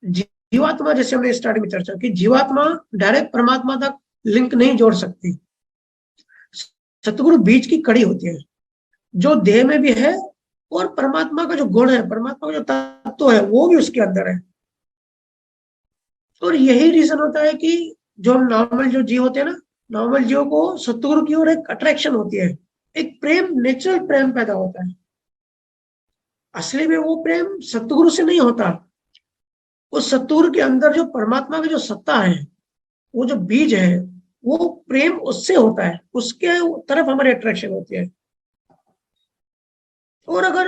जीवात्मा, जैसे हमने स्टार्टिंग में चर्चा की, जीवात्मा डायरेक्ट परमात्मा तक लिंक नहीं जोड़ सकती। सतगुरु बीज की कड़ी होती है, जो देह में भी है, और परमात्मा का जो गुण है, परमात्मा का जो तत्व है, वो भी उसके अंदर है। और यही रीजन होता है कि जो नॉर्मल जो जीव होते हैं ना, नॉर्मल जीव को सतगुरु की ओर एक अट्रैक्शन होती है, एक प्रेम, नेचुरल प्रेम पैदा होता है। असली में वो प्रेम सतगुरु से नहीं होता। उस सतगुरु के अंदर जो परमात्मा की जो सत्ता है, वो जो बीज है, वो प्रेम उससे होता है, उसके तरफ हमारी अट्रैक्शन होती है। और अगर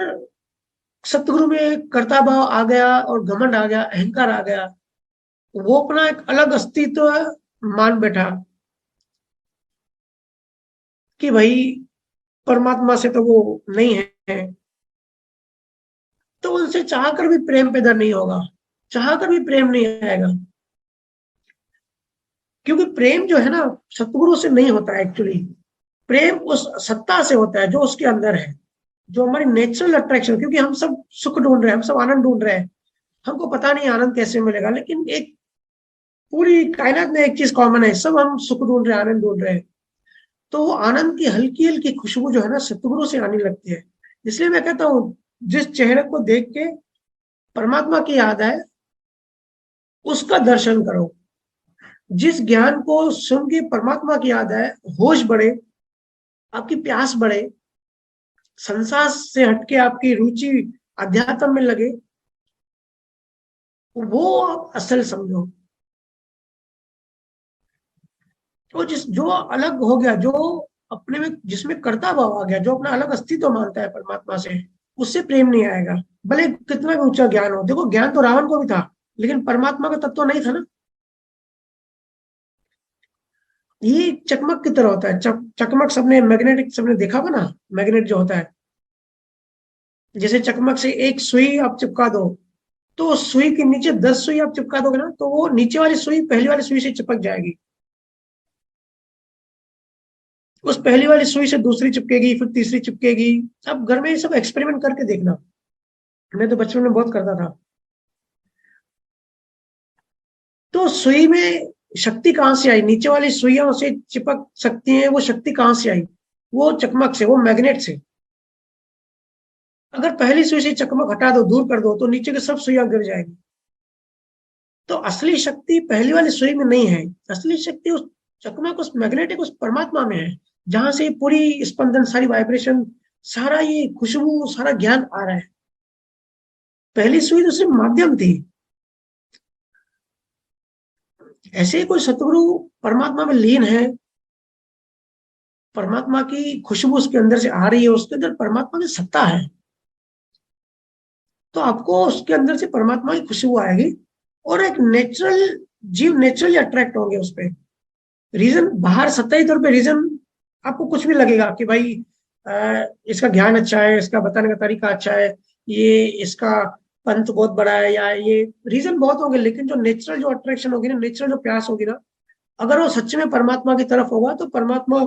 सतगुरु में कर्ता भाव आ गया और घमंड आ गया, अहंकार आ गया, वो अपना एक अलग अस्तित्व मान बैठा कि भाई परमात्मा से तो वो नहीं है, तो उनसे चाहकर भी प्रेम पैदा नहीं होगा, चाहकर भी प्रेम नहीं आएगा। क्योंकि प्रेम जो है ना, सतगुरु से नहीं होता है एक्चुअली। प्रेम उस सत्ता से होता है जो उसके अंदर है, जो हमारी नेचुरल अट्रैक्शन। क्योंकि हम सब सुख ढूंढ रहे हैं, हम सब आनंद ढूंढ रहे हैं, हमको पता नहीं आनंद कैसे मिलेगा, लेकिन एक पूरी कायनात में एक चीज कॉमन है, सब हम सुख ढूंढ रहे हैं, आनंद ढूंढ रहे हैं। तो वो आनंद की हल्की हल्की खुशबू जो है ना, सतगुरु से आने लगती है। इसलिए मैं कहता हूँ, जिस चेहरे को देख के परमात्मा की याद आए, उसका दर्शन करो। जिस ज्ञान को सुन के परमात्मा की याद आए, होश बढ़े, आपकी प्यास बढ़े, संसार से हटके आपकी रुचि अध्यात्म में लगे, वो आप असल समझो। तो जो अलग हो गया, जो अपने में जिसमें कर्ता भाव आ गया, जो अपना अलग अस्तित्व मानता है परमात्मा से, उससे प्रेम नहीं आएगा, भले कितना भी ऊंचा ज्ञान हो। देखो, ज्ञान तो रावण को भी था, लेकिन परमात्मा का तत्व नहीं था ना। ये चकमक की तरह होता है। चकमक सबने, मैग्नेटिक सबने देखा होगा ना, मैग्नेट जो होता है, जैसे चकमक से एक सुई आप चिपका दो, तो सुई के नीचे 10 सुई आप चिपका दोगे ना, तो वो नीचे वाली सुई पहली वाली सुई से चिपक जाएगी, उस पहली वाली सुई से दूसरी चिपकेगी, फिर तीसरी चिपकेगी। अब घर में ये सब एक्सपेरिमेंट करके देखना, मैं तो बचपन में बहुत करता था। तो सुई में शक्ति कहां से आई? नीचे वाली सुइयां उसे चिपक सकती हैं, वो शक्ति कहां से आई? वो चकमक से, वो मैग्नेट से। अगर पहली सुई से चकमक हटा दो, दूर कर दो, तो नीचे की सब सुइयां गिर जाएंगी। तो असली शक्ति पहली वाली सुई में नहीं है, असली शक्ति उस चकमक, उस मैग्नेटिक, उस परमात्मा में है, जहां से पूरी स्पंदन, सारी वाइब्रेशन, सारा ये खुशबू, सारा ज्ञान आ रहा है। पहली सुई तो सिर्फ माध्यम थी। ऐसे ही कोई सतगुरु परमात्मा में लीन है, परमात्मा की खुशबू उसके अंदर से आ रही है, उसके अंदर परमात्मा की सत्ता है, तो आपको उसके अंदर से परमात्मा की खुशबू आएगी, और एक नेचुरल जीव नेचुरली अट्रैक्ट होंगे उस पर। रीजन बाहर सत्ताई तौर पे रीजन आपको कुछ भी लगेगा कि भाई इसका ज्ञान अच्छा है, इसका बताने का तरीका अच्छा है, ये इसका पंथ बहुत बड़ा है, या ये रीजन बहुत होंगे, लेकिन जो नेचुरल जो अट्रैक्शन होगी ना, नेचुरल जो प्यास होगी ना, अगर वो सच में परमात्मा की तरफ होगा, तो परमात्मा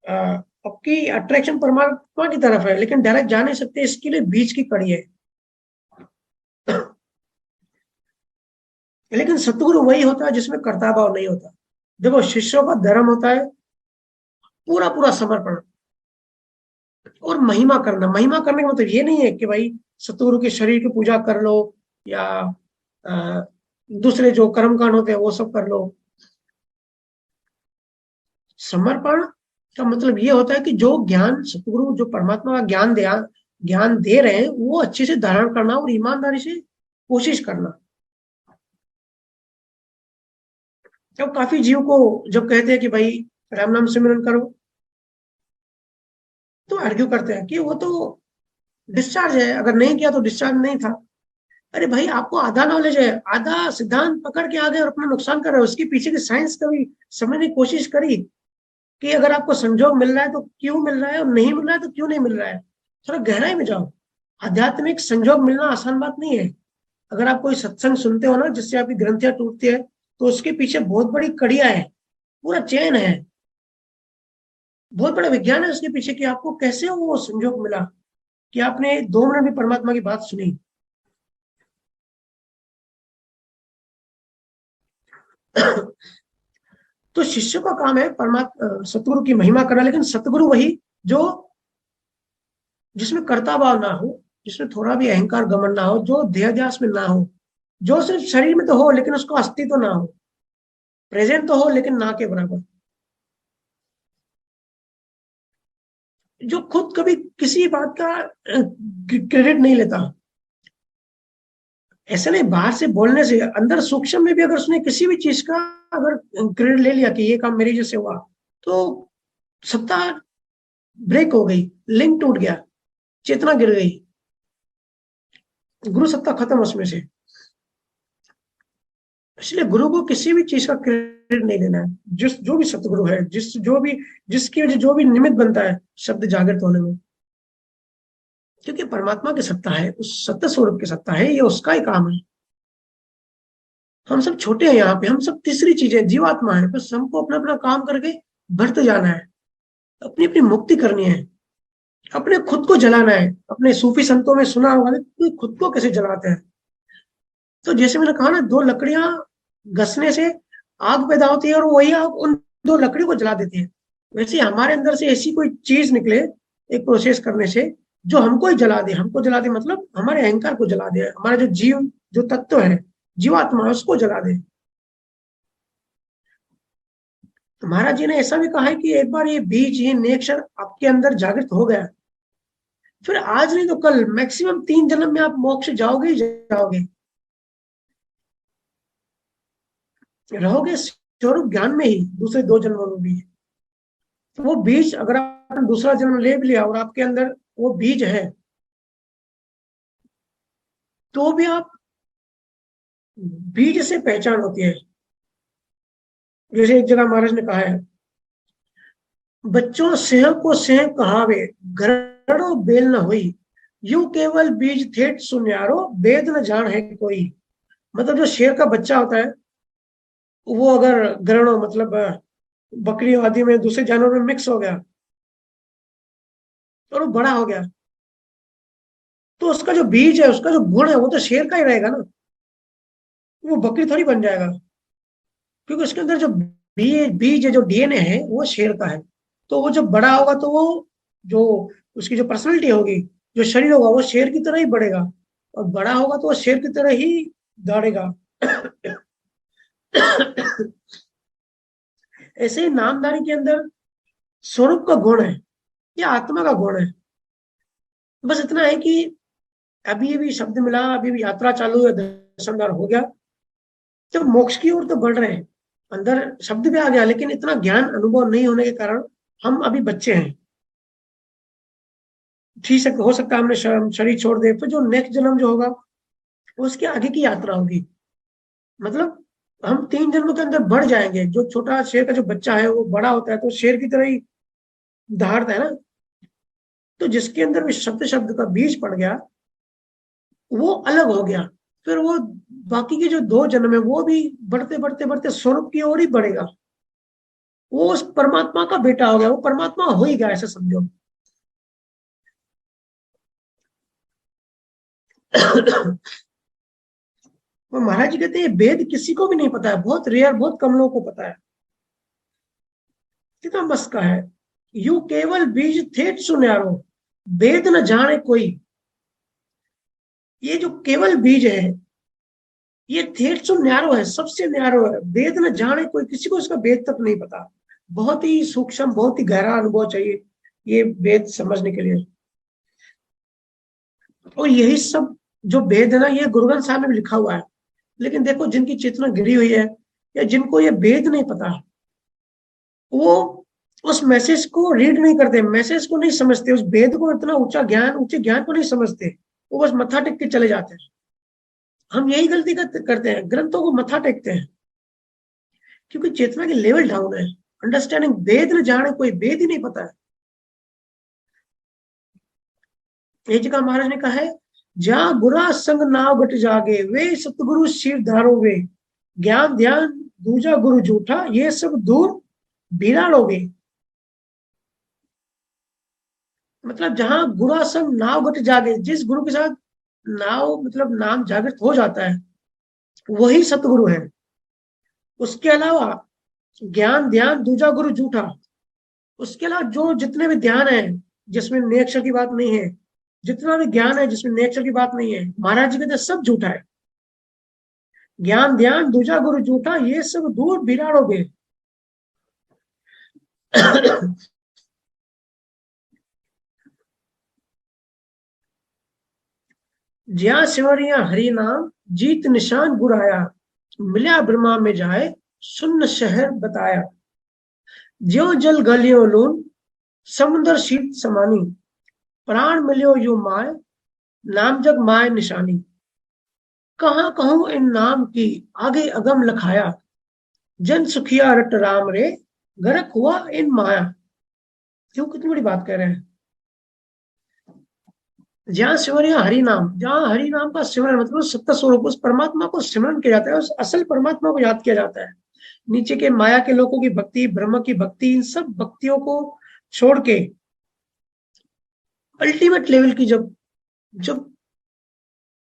आपकी अट्रैक्शन परमात्मा की तरफ है, लेकिन डायरेक्ट जा नहीं सकते, इसके लिए बीज की कड़ी है। लेकिन सतगुरु वही होता है जिसमें कर्ता भाव नहीं होता। देखो, शिष्यों का धर्म होता है पूरा पूरा समर्पण और महिमा करना। महिमा करने का मतलब ये नहीं है कि भाई सतगुरु के शरीर की पूजा कर लो या अ, दूसरे जो कर्म कांड होते हैं वो सब कर लो। समर्पण का मतलब ये होता है कि जो ज्ञान सतगुरु, जो परमात्मा का ज्ञान दे रहे हैं, वो अच्छे से धारण करना और ईमानदारी से कोशिश करना। जब काफी जीव को जब कहते हैं कि भाई राम नाम सिमरन करो, तो आर्ग्यू करते हैं कि वो तो डिस्चार्ज है, अगर नहीं किया तो डिस्चार्ज नहीं था। अरे भाई, आपको आधा नॉलेज है, आधा सिद्धांत पकड़ के आ गए और अपना नुकसान कर रहे हो। उसके पीछे की साइंस कभी समझने की कोशिश करी कि अगर आपको संजोग मिल रहा है तो क्यों मिल रहा है, और नहीं मिल रहा है तो क्यों नहीं मिल रहा है। थोड़ा गहराई में जाओ। आध्यात्मिक संजोग मिलना आसान बात नहीं है। अगर आप कोई सत्संग सुनते हो ना जिससे आपकी ग्रंथियां टूटती है, तो उसके पीछे बहुत बड़ी कड़ियां है, पूरा चेन है, बहुत बड़ा विज्ञान है उसके पीछे कि आपको कैसे वो संजोग मिला कि आपने 2 मिनट में परमात्मा की बात सुनी। तो शिष्य का काम है परमात्मा सतगुरु की महिमा करना, लेकिन सतगुरु वही जो जिसमें कर्ता भाव ना हो, जिसमें थोड़ा भी अहंकार घमंड ना हो, जो देहध्यास में ना हो, जो सिर्फ शरीर में तो हो लेकिन उसको अस्तित्व ना हो, प्रेजेंट तो हो लेकिन ना के बराबर, जो खुद कभी किसी बात का क्रेडिट नहीं लेता। ऐसा नहीं, बाहर से बोलने से अंदर सूक्ष्म में भी अगर उसने किसी भी चीज का अगर क्रेडिट ले लिया कि ये काम मेरी वजह से हुआ, तो सत्ता ब्रेक हो गई, लिंक टूट गया, चेतना गिर गई, गुरु सत्ता खत्म उसमें से। इसलिए गुरु को किसी भी चीज का क्रेडिट नहीं लेना है। जिस जो भी सतगुरु है, जिसकी वजह जो भी निमित्त बनता है शब्द जागृत होने में, क्योंकि परमात्मा की सत्ता है, उस सत्य स्वरूप की सत्ता है, ये उसका ही काम है। हम सब छोटे हैं यहाँ पे, हम सब तीसरी चीजें, जीवात्मा है, बस हमको अपना अपना काम करके बढ़ते जाना है, अपनी अपनी मुक्ति करनी है, अपने खुद को जलाना है। अपने सूफी संतों में सुना होगा कि खुद को कैसे जलाते हैं। तो जैसे मैंने कहा ना, 2 लकड़ियां घसने से आग पैदा होती है और वही आग उन 2 लकड़ी को जला देती है। वैसे हमारे अंदर से ऐसी कोई चीज निकले एक प्रोसेस करने से जो हमको ही जला दे। हमको जला दे मतलब हमारे अहंकार को जला दे, हमारा जो जीव, जो तत्व है, जीवात्मा है, उसको जला दे। तो महाराज जी ने ऐसा भी कहा है कि एक बार ये बीज, ये नेक्शर आपके अंदर जागृत हो गया, फिर आज नहीं तो कल, मैक्सिमम 3 जन्म में आप मोक्ष जाओगे ही जाओगे, रहोगे स्वरूप ज्ञान में ही दूसरे 2 जन्मों में भी। तो वो बीज अगर आपने दूसरा जन्म ले भी लिया और आपके अंदर वो बीज है, तो भी आप, बीज से पहचान होती है। जैसे एक जगह महाराज ने कहा है, बच्चों सेह को सेह कहावे, घरड़ो बेल न हुई, यू केवल बीज थेट सुन्यारो, वेद न जान है कोई। मतलब जो शेर का बच्चा होता है, वो अगर ग्रहणों मतलब बकरी आदि में दूसरे जानवर में मिक्स हो गया और वो बड़ा हो गया, तो उसका जो बीज है, उसका जो गुण है, वो तो शेर का ही रहेगा ना, वो बकरी थोड़ी बन जाएगा। क्योंकि उसके अंदर जो बीज है, जो डीएनए है, वो शेर का है। तो वो जब बड़ा होगा तो वो जो उसकी जो पर्सनैलिटी होगी, जो शरीर होगा, वो शेर की तरह ही बढ़ेगा, और बड़ा होगा तो वो शेर की तरह ही दौड़ेगा। ऐसे ही नामधारी के अंदर स्वरूप का गुण है या आत्मा का गुण है। बस इतना है कि अभी अभी शब्द मिला, अभी अभी यात्रा चालू है, दर्शन द्वार हो गया, तो मोक्ष की ओर तो बढ़ रहे हैं। अंदर शब्द भी आ गया, लेकिन इतना ज्ञान अनुभव नहीं होने के कारण हम अभी बच्चे हैं। ठीक है, हो सकता है हमने शरीर छोड़ दे, तो जो नेक्स्ट जन्म जो होगा उसके आगे की यात्रा होगी। मतलब हम 3 जन्मों के अंदर बढ़ जाएंगे। जो छोटा शेर का जो बच्चा है वो बड़ा होता है तो शेर की तरह ही दहाड़ता है ना। तो जिसके अंदर भी शब्द शब्द का बीज पड़ गया, वो अलग हो गया, फिर वो बाकी के जो 2 जन्म है वो भी बढ़ते बढ़ते बढ़ते स्वरूप की ओर ही बढ़ेगा। वो उस परमात्मा का बेटा हो गया, वो परमात्मा हो ही गया, ऐसा समझो। वो महाराज जी कहते हैं ये वेद किसी को भी नहीं पता है, बहुत रेयर, बहुत कम लोगों को पता है। कितना मस्त का है, यू केवल बीज थे सुन्यारो, वेद न जाने कोई। ये जो केवल बीज है, ये थेट सो न्यारो है, सबसे न्यारो है, वेद न जाने कोई, किसी को इसका वेद तक नहीं पता। बहुत ही सूक्ष्म, बहुत ही गहरा अनुभव चाहिए ये वेद समझने के लिए। और यही सब जो वेद है ना, ये गुरु ग्रंथ साहब में भी लिखा हुआ है। लेकिन देखो, जिनकी चेतना गिरी हुई है या जिनको ये वेद नहीं पता, वो उस मैसेज को रीड नहीं करते, मैसेज को नहीं समझते, उस वेद को, इतना ऊंचा ज्ञान, ऊंचे ज्ञान को नहीं समझते, वो बस मत्था टेक के चले जाते हैं। हम यही गलती करते हैं, ग्रंथों को मत्था टेकते हैं, क्योंकि चेतना की लेवल डाउन है। अंडरस्टैंडिंग, वेद न जाने कोई, वेद ही नहीं पता है। एक जगह महाराज ने कहा है, जहां बुरा संग नाव घट जागे, वे सतगुरु शिर धारो वे, ज्ञान ध्यान दूजा गुरु झूठा, ये सब दूर बिराड़ोगे। मतलब जहां बुरा संग नाव घट जागे, जिस गुरु के साथ नाव मतलब नाम जागृत हो जाता है, वही सतगुरु है। उसके अलावा ज्ञान ध्यान दूजा गुरु झूठा, उसके अलावा जो जितने भी ध्यान है जिसमें नेक्चर की बात नहीं है, जितना भी ज्ञान है जिसमें नेक्चर की बात नहीं है, महाराज जी कहते सब झूठा है। ज्ञान ध्यान दूजा गुरु झूठा, ये सब दूर बिराड़ोगे। ज्या सिमरिया हरि नाम, जीत निशान गुराया, मिल्या ब्रह्मा में जाए, सुन्न शहर बताया। ज्यो जल गलियो लून, समुद्र शीत समानी, प्राण मिलियो यू माय, नाम जग माय निशानी। कहाँ कहूं इन नाम की, आगे अगम लखाया, जन सुखिया रट राम रे, गरक हुआ इन माया। क्यों, कितनी बड़ी बात कह रहे हैं। जहाँ सिमरिया हरि नाम, जहाँ हरि नाम का सिमरन, मतलब सत्य स्वरूप, उस परमात्मा को सिमरन किया जाता है, उस असल परमात्मा को याद किया जाता है। नीचे के माया के लोगों की भक्ति, ब्रह्म की भक्ति, इन सब भक्तियों को छोड़ के अल्टीमेट लेवल की जब जब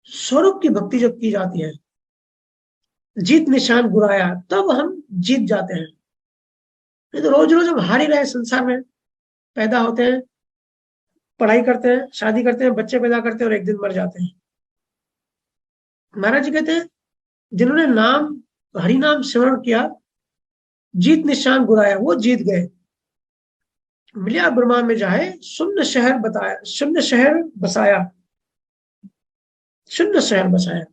स्वरूप की भक्ति जब की जाती है, जीत निशान गुराया, तब हम जीत जाते हैं। नहीं तो रोज रोज हम हार ही रहे संसार में। पैदा होते हैं, पढ़ाई करते हैं, शादी करते हैं, बच्चे पैदा करते हैं और एक दिन मर जाते हैं। महाराज जी कहते हैं, जिन्होंने नाम हरि नाम स्मरण किया, जीत निशान गुराया, वो जीत गए। मिलिया ब्रह्मा में जाए, शून्य शहर बताया, शून्य शहर बसाया, शून्य शहर बसाया।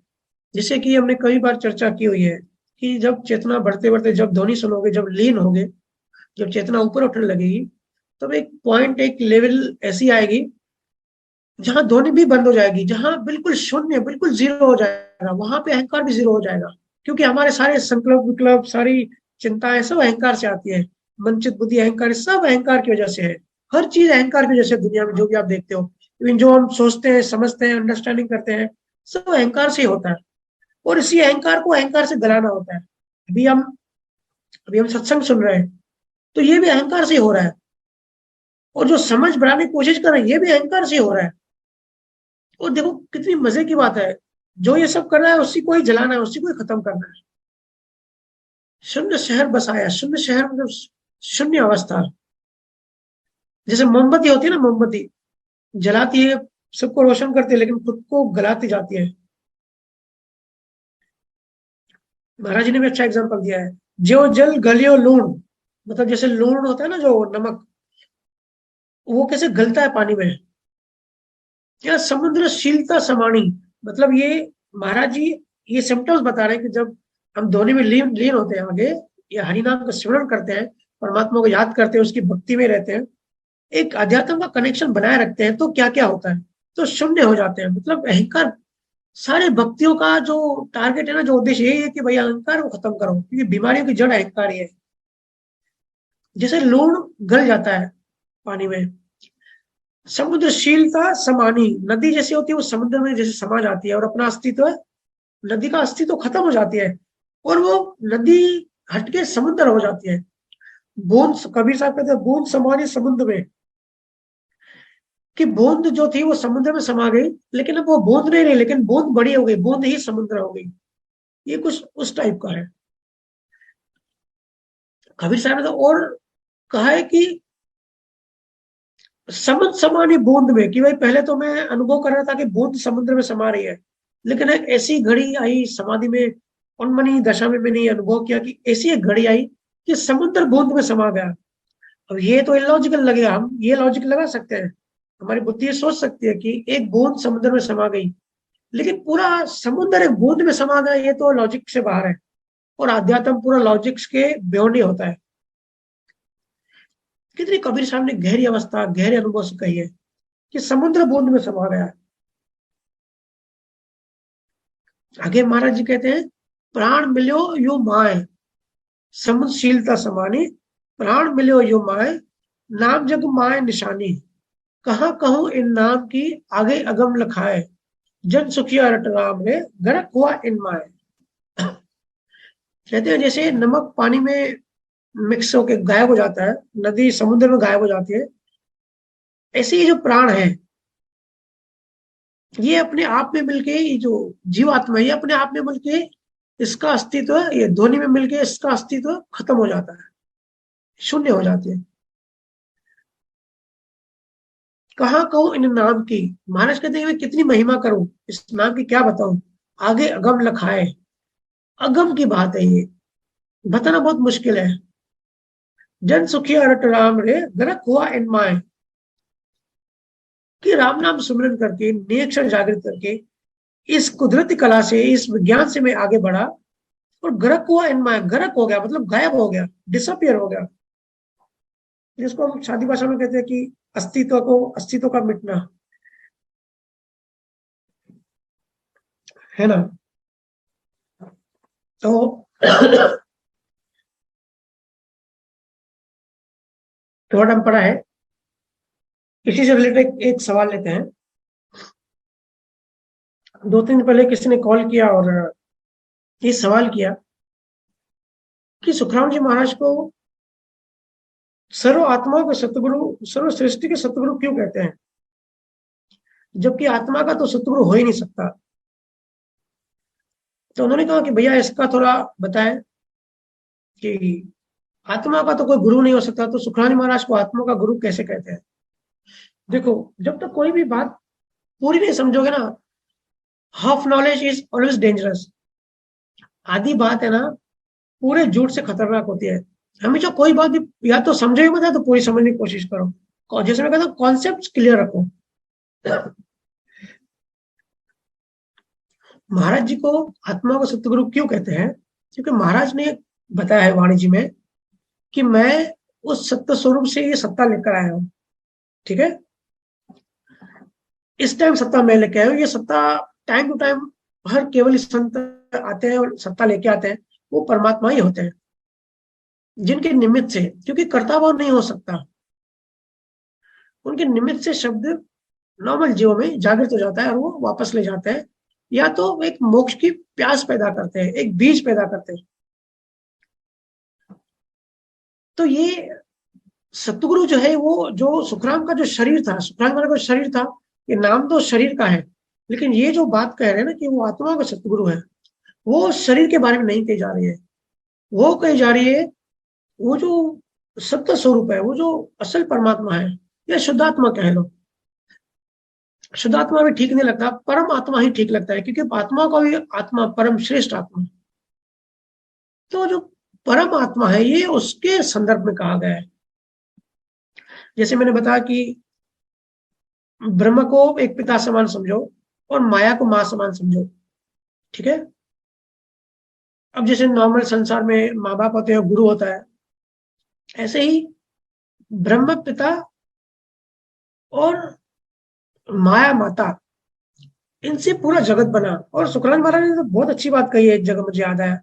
जैसे कि हमने कई बार चर्चा की हुई है कि जब चेतना बढ़ते बढ़ते, जब ध्वनि सुनोगे, जब लीन होगे, जब चेतना ऊपर उठने लगेगी, तब एक पॉइंट, एक लेवल ऐसी आएगी जहां ध्वनि भी बंद हो जाएगी, जहां बिल्कुल शून्य, बिल्कुल जीरो हो जाएगा। वहां पे अहंकार भी जीरो हो जाएगा, क्योंकि हमारे सारे संकल्प विकल्प, सारी चिंताएं सब अहंकार से आती है। मनचित बुद्धि अहंकार, सब अहंकार की वजह से है। हर चीज अहंकार की वजह से, दुनिया में जो भी आप देखते हो, इवन जो हम सोचते हैं, समझते हैं, अंडरस्टैंडिंग करते हैं, सब अहंकार से ही होता है। और इसी अहंकार को अहंकार से गलाना होता है। अभी हम अभी हम सत्संग सुन रहे हैं, तो ये भी अहंकार से हो रहा है। और जो समझ बढ़ाने की कोशिश कर रहे हैं, ये भी अहंकार से हो रहा है। और देखो कितनी मजे की बात है, जो ये सब कर रहा है उसी को ही जलाना है, उसी को ही खत्म करना है। शून्य शहर बसाया, शून्य शहर मतलब शून्य अवस्था। जैसे मोमबत्ती होती है ना, मोमबत्ती जलाती है, सबको रोशन करती है, लेकिन खुद को गलाती जाती है। महाराज जी ने भी अच्छा एग्जाम्पल दिया है, जो जल गलियो लूण, मतलब जैसे लूण होता है ना, जो नमक, वो कैसे गलता है पानी में। या समुद्र शीलता समानी, मतलब ये महाराज जी ये सिम्टम्स बता रहे हैं कि जब हम धोनी में लीन लीन होते हैं, आगे या हरिनाम का स्मरण करते हैं, परमात्मा को याद करते हैं, उसकी भक्ति में रहते हैं, एक अध्यात्म का कनेक्शन बनाए रखते हैं, तो क्या क्या होता है, तो शून्य हो जाते हैं। मतलब अहंकार, सारे भक्तियों का जो टारगेट है ना, जो उद्देश्य यही है कि भाई अहंकार को खत्म करो, क्योंकि बीमारियों की जड़ अहंकार ही है। जैसे लूण गल जाता है पानी में, समुद्रशीलता समानी, नदी जैसी होती है, वो समुद्र में जैसे समा जाती है और अपना अस्तित्व, नदी का अस्तित्व खत्म हो जाती है, और वो नदी हटके समुद्र हो जाती है। बूंद, कबीर साहब कहते हैं, बूंद समानी समुद्र में, कि बूंद जो थी वो समुद्र में समा गई, लेकिन अब वो बूंद नहीं रही, लेकिन बूंद बड़ी हो गई, बूंद ही समुद्र हो गई। ये कुछ उस टाइप का है। कबीर साहब ने तो और कहा है कि समुद्र समानी बूंद में, कि भाई पहले तो मैं अनुभव कर रहा था कि बूंद समुद्र में समा रही है, लेकिन एक ऐसी घड़ी आई समाधि में, उन्मनी दशा में मैंने ये अनुभव किया कि ऐसी एक घड़ी आई कि समुद्र बूंद में समा गया। अब ये तो इलॉजिकल लगेगा, हम ये लॉजिक लगा सकते हैं, हमारी बुद्धि ये सोच सकती है कि एक बूंद समुद्र में समा गई, लेकिन पूरा समुद्र एक बूंद में समा गया, ये तो लॉजिक से बाहर है। और अध्यात्म पूरा लॉजिक्स के बियॉन्ड ही होता है। कितनी कबीर साहब ने गहरी अवस्था, गहरे अनुभव से कही है कि समुद्र बूंद में समा गया है। आगे महाराज जी कहते हैं, प्राण मिलो यो माए समुद्रशीलता समानी, प्राण मिलो यो माए नाम जग माए निशानी, कहाँ कहूं इन नाम की आगे अगम लखाए, जन सुखिया रट राम रे गरक हुआ इन माए। कहते हैं जैसे नमक पानी में मिक्स होके गायब हो जाता है, नदी समुद्र में गायब हो जाती है, ऐसे ही जो प्राण है ये अपने आप में मिलके, ये जो जीवात्मा है ये अपने आप में मिलके इसका अस्तित्व, ये ध्वनि में मिलके इसका अस्तित्व खत्म हो जाता है, शून्य हो जाती है। कहाँ कहूं इन नाम की, महाराज कहते हैं मैं कितनी महिमा करूं, इस नाम की क्या बताऊं, आगे अगम लखाए। अगम की बात है ये, बताना बहुत मुश्किल है। जन सुखिया रट राम रे गरक हुआ इन माए, कि राम नाम सुमिरन करके नेक्षण जागृत करके इस कुदरती कला से, इस विज्ञान से मैं आगे बढ़ा और गरक हुआ इन माए, गरक हो गया मतलब गायब हो गया, डिसअपियर हो गया, जिसको हम शादी भाषा में कहते हैं कि अस्तित्व का मिटना, है ना। तो थोड़ा हम पढ़ा है, इसी से रिलेटेड एक सवाल लेते हैं। 2-3 दिन पहले किसी ने कॉल किया और ये सवाल किया कि सुखराम जी महाराज को सर्व आत्माओं के सतगुरु, सर्व सृष्टि के सतगुरु क्यों कहते हैं, जबकि आत्मा का तो सतगुरु हो ही नहीं सकता। तो उन्होंने कहा कि भैया इसका थोड़ा बताएं कि आत्मा का तो कोई गुरु नहीं हो सकता, तो सुखराम जी महाराज को आत्मा का गुरु कैसे कहते हैं। देखो, जब तक कोई भी बात पूरी नहीं समझोगे ना, half knowledge is always dangerous. आधी बात है ना पूरे झूठ से खतरनाक होती है। हमेशा कोई बात भी या तो समझो ही मत, या तो पूरी समझने की कोशिश करो। जैसे मैं कहता हूँ कॉन्सेप्ट क्लियर रखो। महाराज जी को आत्मा को सतगुरु क्यों कहते हैं, क्योंकि महाराज ने बताया है वाणी जी में कि मैं उस सत्य स्वरूप से ये सत्ता लेकर आया हूँ। ठीक है, इस टाइम सत्ता मैं लेके आया हूँ। ये सत्ता टाइम टू टाइम हर केवल संत आते हैं और सत्ता लेके आते हैं, वो परमात्मा ही होते हैं जिनके निमित्त से, क्योंकि कर्ता भाव नहीं हो सकता, उनके निमित्त से शब्द नॉर्मल जीवों में जागृत हो जाता है और वो वापस ले जाते हैं, या तो एक मोक्ष की प्यास पैदा करते हैं, एक बीज पैदा करते हैं। तो ये सतगुरु जो है, वो जो सुखराम का जो शरीर था, सुखराम का शरीर था, ये नाम तो शरीर का है, लेकिन ये जो बात कह रहे हैं ना कि वो आत्मा का सतगुरु है, वो शरीर के बारे में नहीं कही जा रही है। वो कही जा रही है वो जो सत्य स्वरूप है, वो जो असल परमात्मा है, या शुद्धात्मा कह लो। शुद्धात्मा भी ठीक नहीं लगता, परम आत्मा ही ठीक लगता है, क्योंकि आत्मा का भी आत्मा परम श्रेष्ठ आत्मा। तो जो परम आत्मा है ये उसके संदर्भ में कहा गया है। जैसे मैंने बताया कि ब्रह्म को एक पिता समान समझो और माया को मां समान समझो। ठीक है, अब जैसे नॉर्मल संसार में माँ बाप होते हैं, गुरु होता है, ऐसे ही ब्रह्म पिता और माया माता, इनसे पूरा जगत बना। और शुक्राचार्य महाराज ने तो बहुत अच्छी बात कही है, एक जगह मुझे याद आया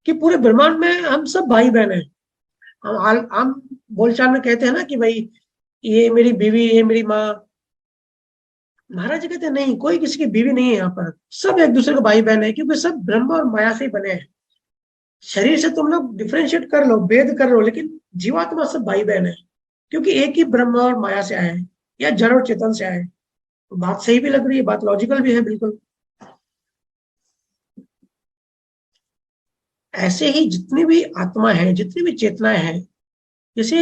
कि पूरे ब्रह्मांड में हम सब भाई बहन हैं। हम बोलचाल में कहते हैं ना कि भाई ये मेरी बीवी, ये मेरी माँ। महाराज जी कहते हैं नहीं, कोई किसी की बीवी नहीं है यहाँ पर, सब एक दूसरे के भाई बहन है, क्योंकि सब ब्रह्म और माया से ही बने हैं। शरीर से तुम लोग डिफ्रेंशिएट कर लो, भेद कर लो, लेकिन जीवात्मा सब भाई बहन है, क्योंकि एक ही ब्रह्म और माया से आए हैं, या जड़ और चेतन से आए हैं। तो बात सही भी लग रही है, बात लॉजिकल भी है बिल्कुल। ऐसे ही जितनी भी आत्मा है, जितनी भी चेतनाएं हैं, जैसे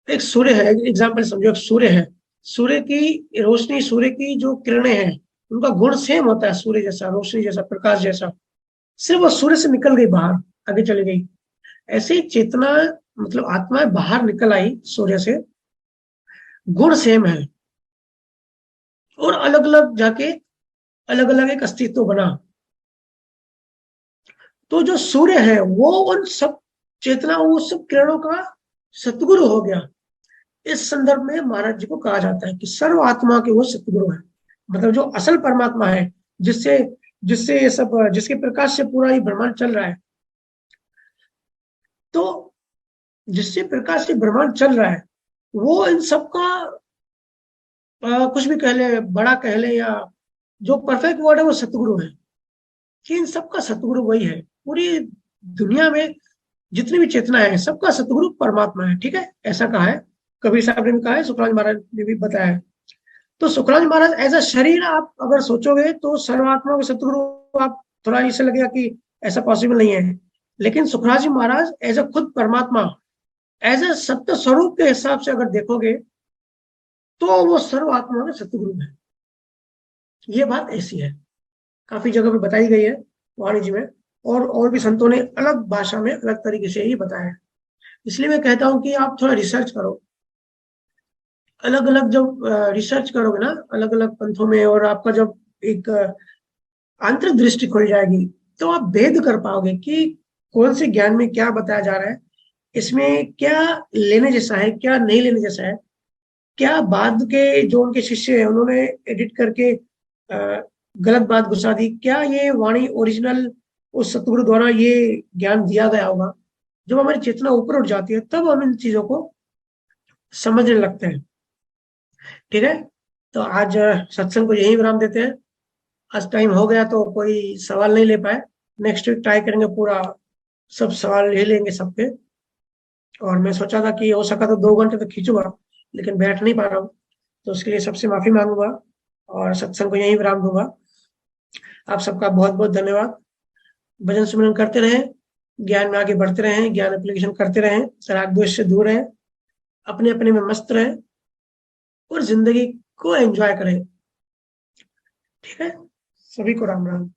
एक सूर्य है, एग्जाम्पल समझो, एक सूर्य है, सूर्य की रोशनी, सूर्य की जो किरणें हैं, उनका गुण सेम होता है, सूर्य जैसा, रोशनी जैसा, प्रकाश जैसा। सिर्फ वो सूर्य से निकल गई बाहर, आगे चली गई। ऐसे ही चेतना, मतलब आत्मा बाहर निकल आई सूर्य से, गुण सेम है, और अलग अलग जाके अलग अलग एक अस्तित्व बना। तो जो सूर्य है वो उन सब चेतना, वो सब किरणों का सतगुरु हो गया। इस संदर्भ में महाराज जी को कहा जाता है कि सर्व आत्मा के वो सतगुरु है, मतलब जो असल परमात्मा है, जिससे जिससे ये सब, जिसके प्रकाश से पूरा ये ब्रह्मांड चल रहा है। तो जिससे प्रकाश से ब्रह्मांड चल रहा है, वो इन सबका कुछ भी कह ले, बड़ा कह ले, या जो परफेक्ट वर्ड है वो सतगुरु है, कि इन सबका सतगुरु वही है। पूरी दुनिया में जितनी भी चेतना है, सबका सतगुरु परमात्मा है। ठीक है, ऐसा कहा है, कबीर साहब ने भी कहा है, सुखराज महाराज ने भी बताया है। तो सुखराज महाराज एज अ शरीर आप अगर सोचोगे तो सर्वात्मा के सतगुरु, आप थोड़ा इसे लगेगा कि ऐसा पॉसिबल नहीं है। लेकिन सुखराज जी महाराज एज अ खुद परमात्मा, एज अ सत्य स्वरूप के हिसाब से अगर देखोगे, तो वो सर्वात्मा के सतगुरु है। ये बात ऐसी है, काफी जगह पे बताई गई है वाणी जी में, और भी संतों ने अलग भाषा में अलग तरीके से ही बताया है। इसलिए मैं कहता हूं कि आप थोड़ा रिसर्च करो, अलग अलग जब रिसर्च करोगे ना, अलग अलग पंथों में, और आपका जब एक आंतरिक दृष्टि खुल जाएगी, तो आप भेद कर पाओगे कि कौन से ज्ञान में क्या बताया जा रहा है, इसमें क्या लेने जैसा है, क्या नहीं लेने जैसा है, क्या बाद के जो उनके शिष्य हैं उन्होंने एडिट करके गलत बात घुसा दी, क्या ये वाणी ओरिजिनल उस सतगुरु द्वारा ये ज्ञान दिया गया होगा। जब हमारी चेतना ऊपर उठ जाती है, तब हम इन चीजों को समझने लगते हैं। ठीक है, तो आज सत्संग को यही विराम देते हैं। आज टाइम हो गया तो कोई सवाल नहीं ले पाए, नेक्स्ट वीक ट्राई करेंगे, पूरा सब सवाल ले लेंगे सबके। और मैं सोचा था कि हो सका तो 2 घंटे तक खींचूंगा, लेकिन बैठ नहीं पा रहा हूँ, तो उसके लिए सबसे माफी मांगूंगा, और सत्संग को यहीं विराम दूंगा। आप सबका बहुत बहुत धन्यवाद। भजन सुमरन करते रहें, ज्ञान में आगे बढ़ते रहें, ज्ञान एप्लीकेशन करते रहें, राग द्वेष से दूर रहें, अपने अपने में मस्त रहें, और जिंदगी को एंजॉय करें। ठीक है, सभी को राम राम।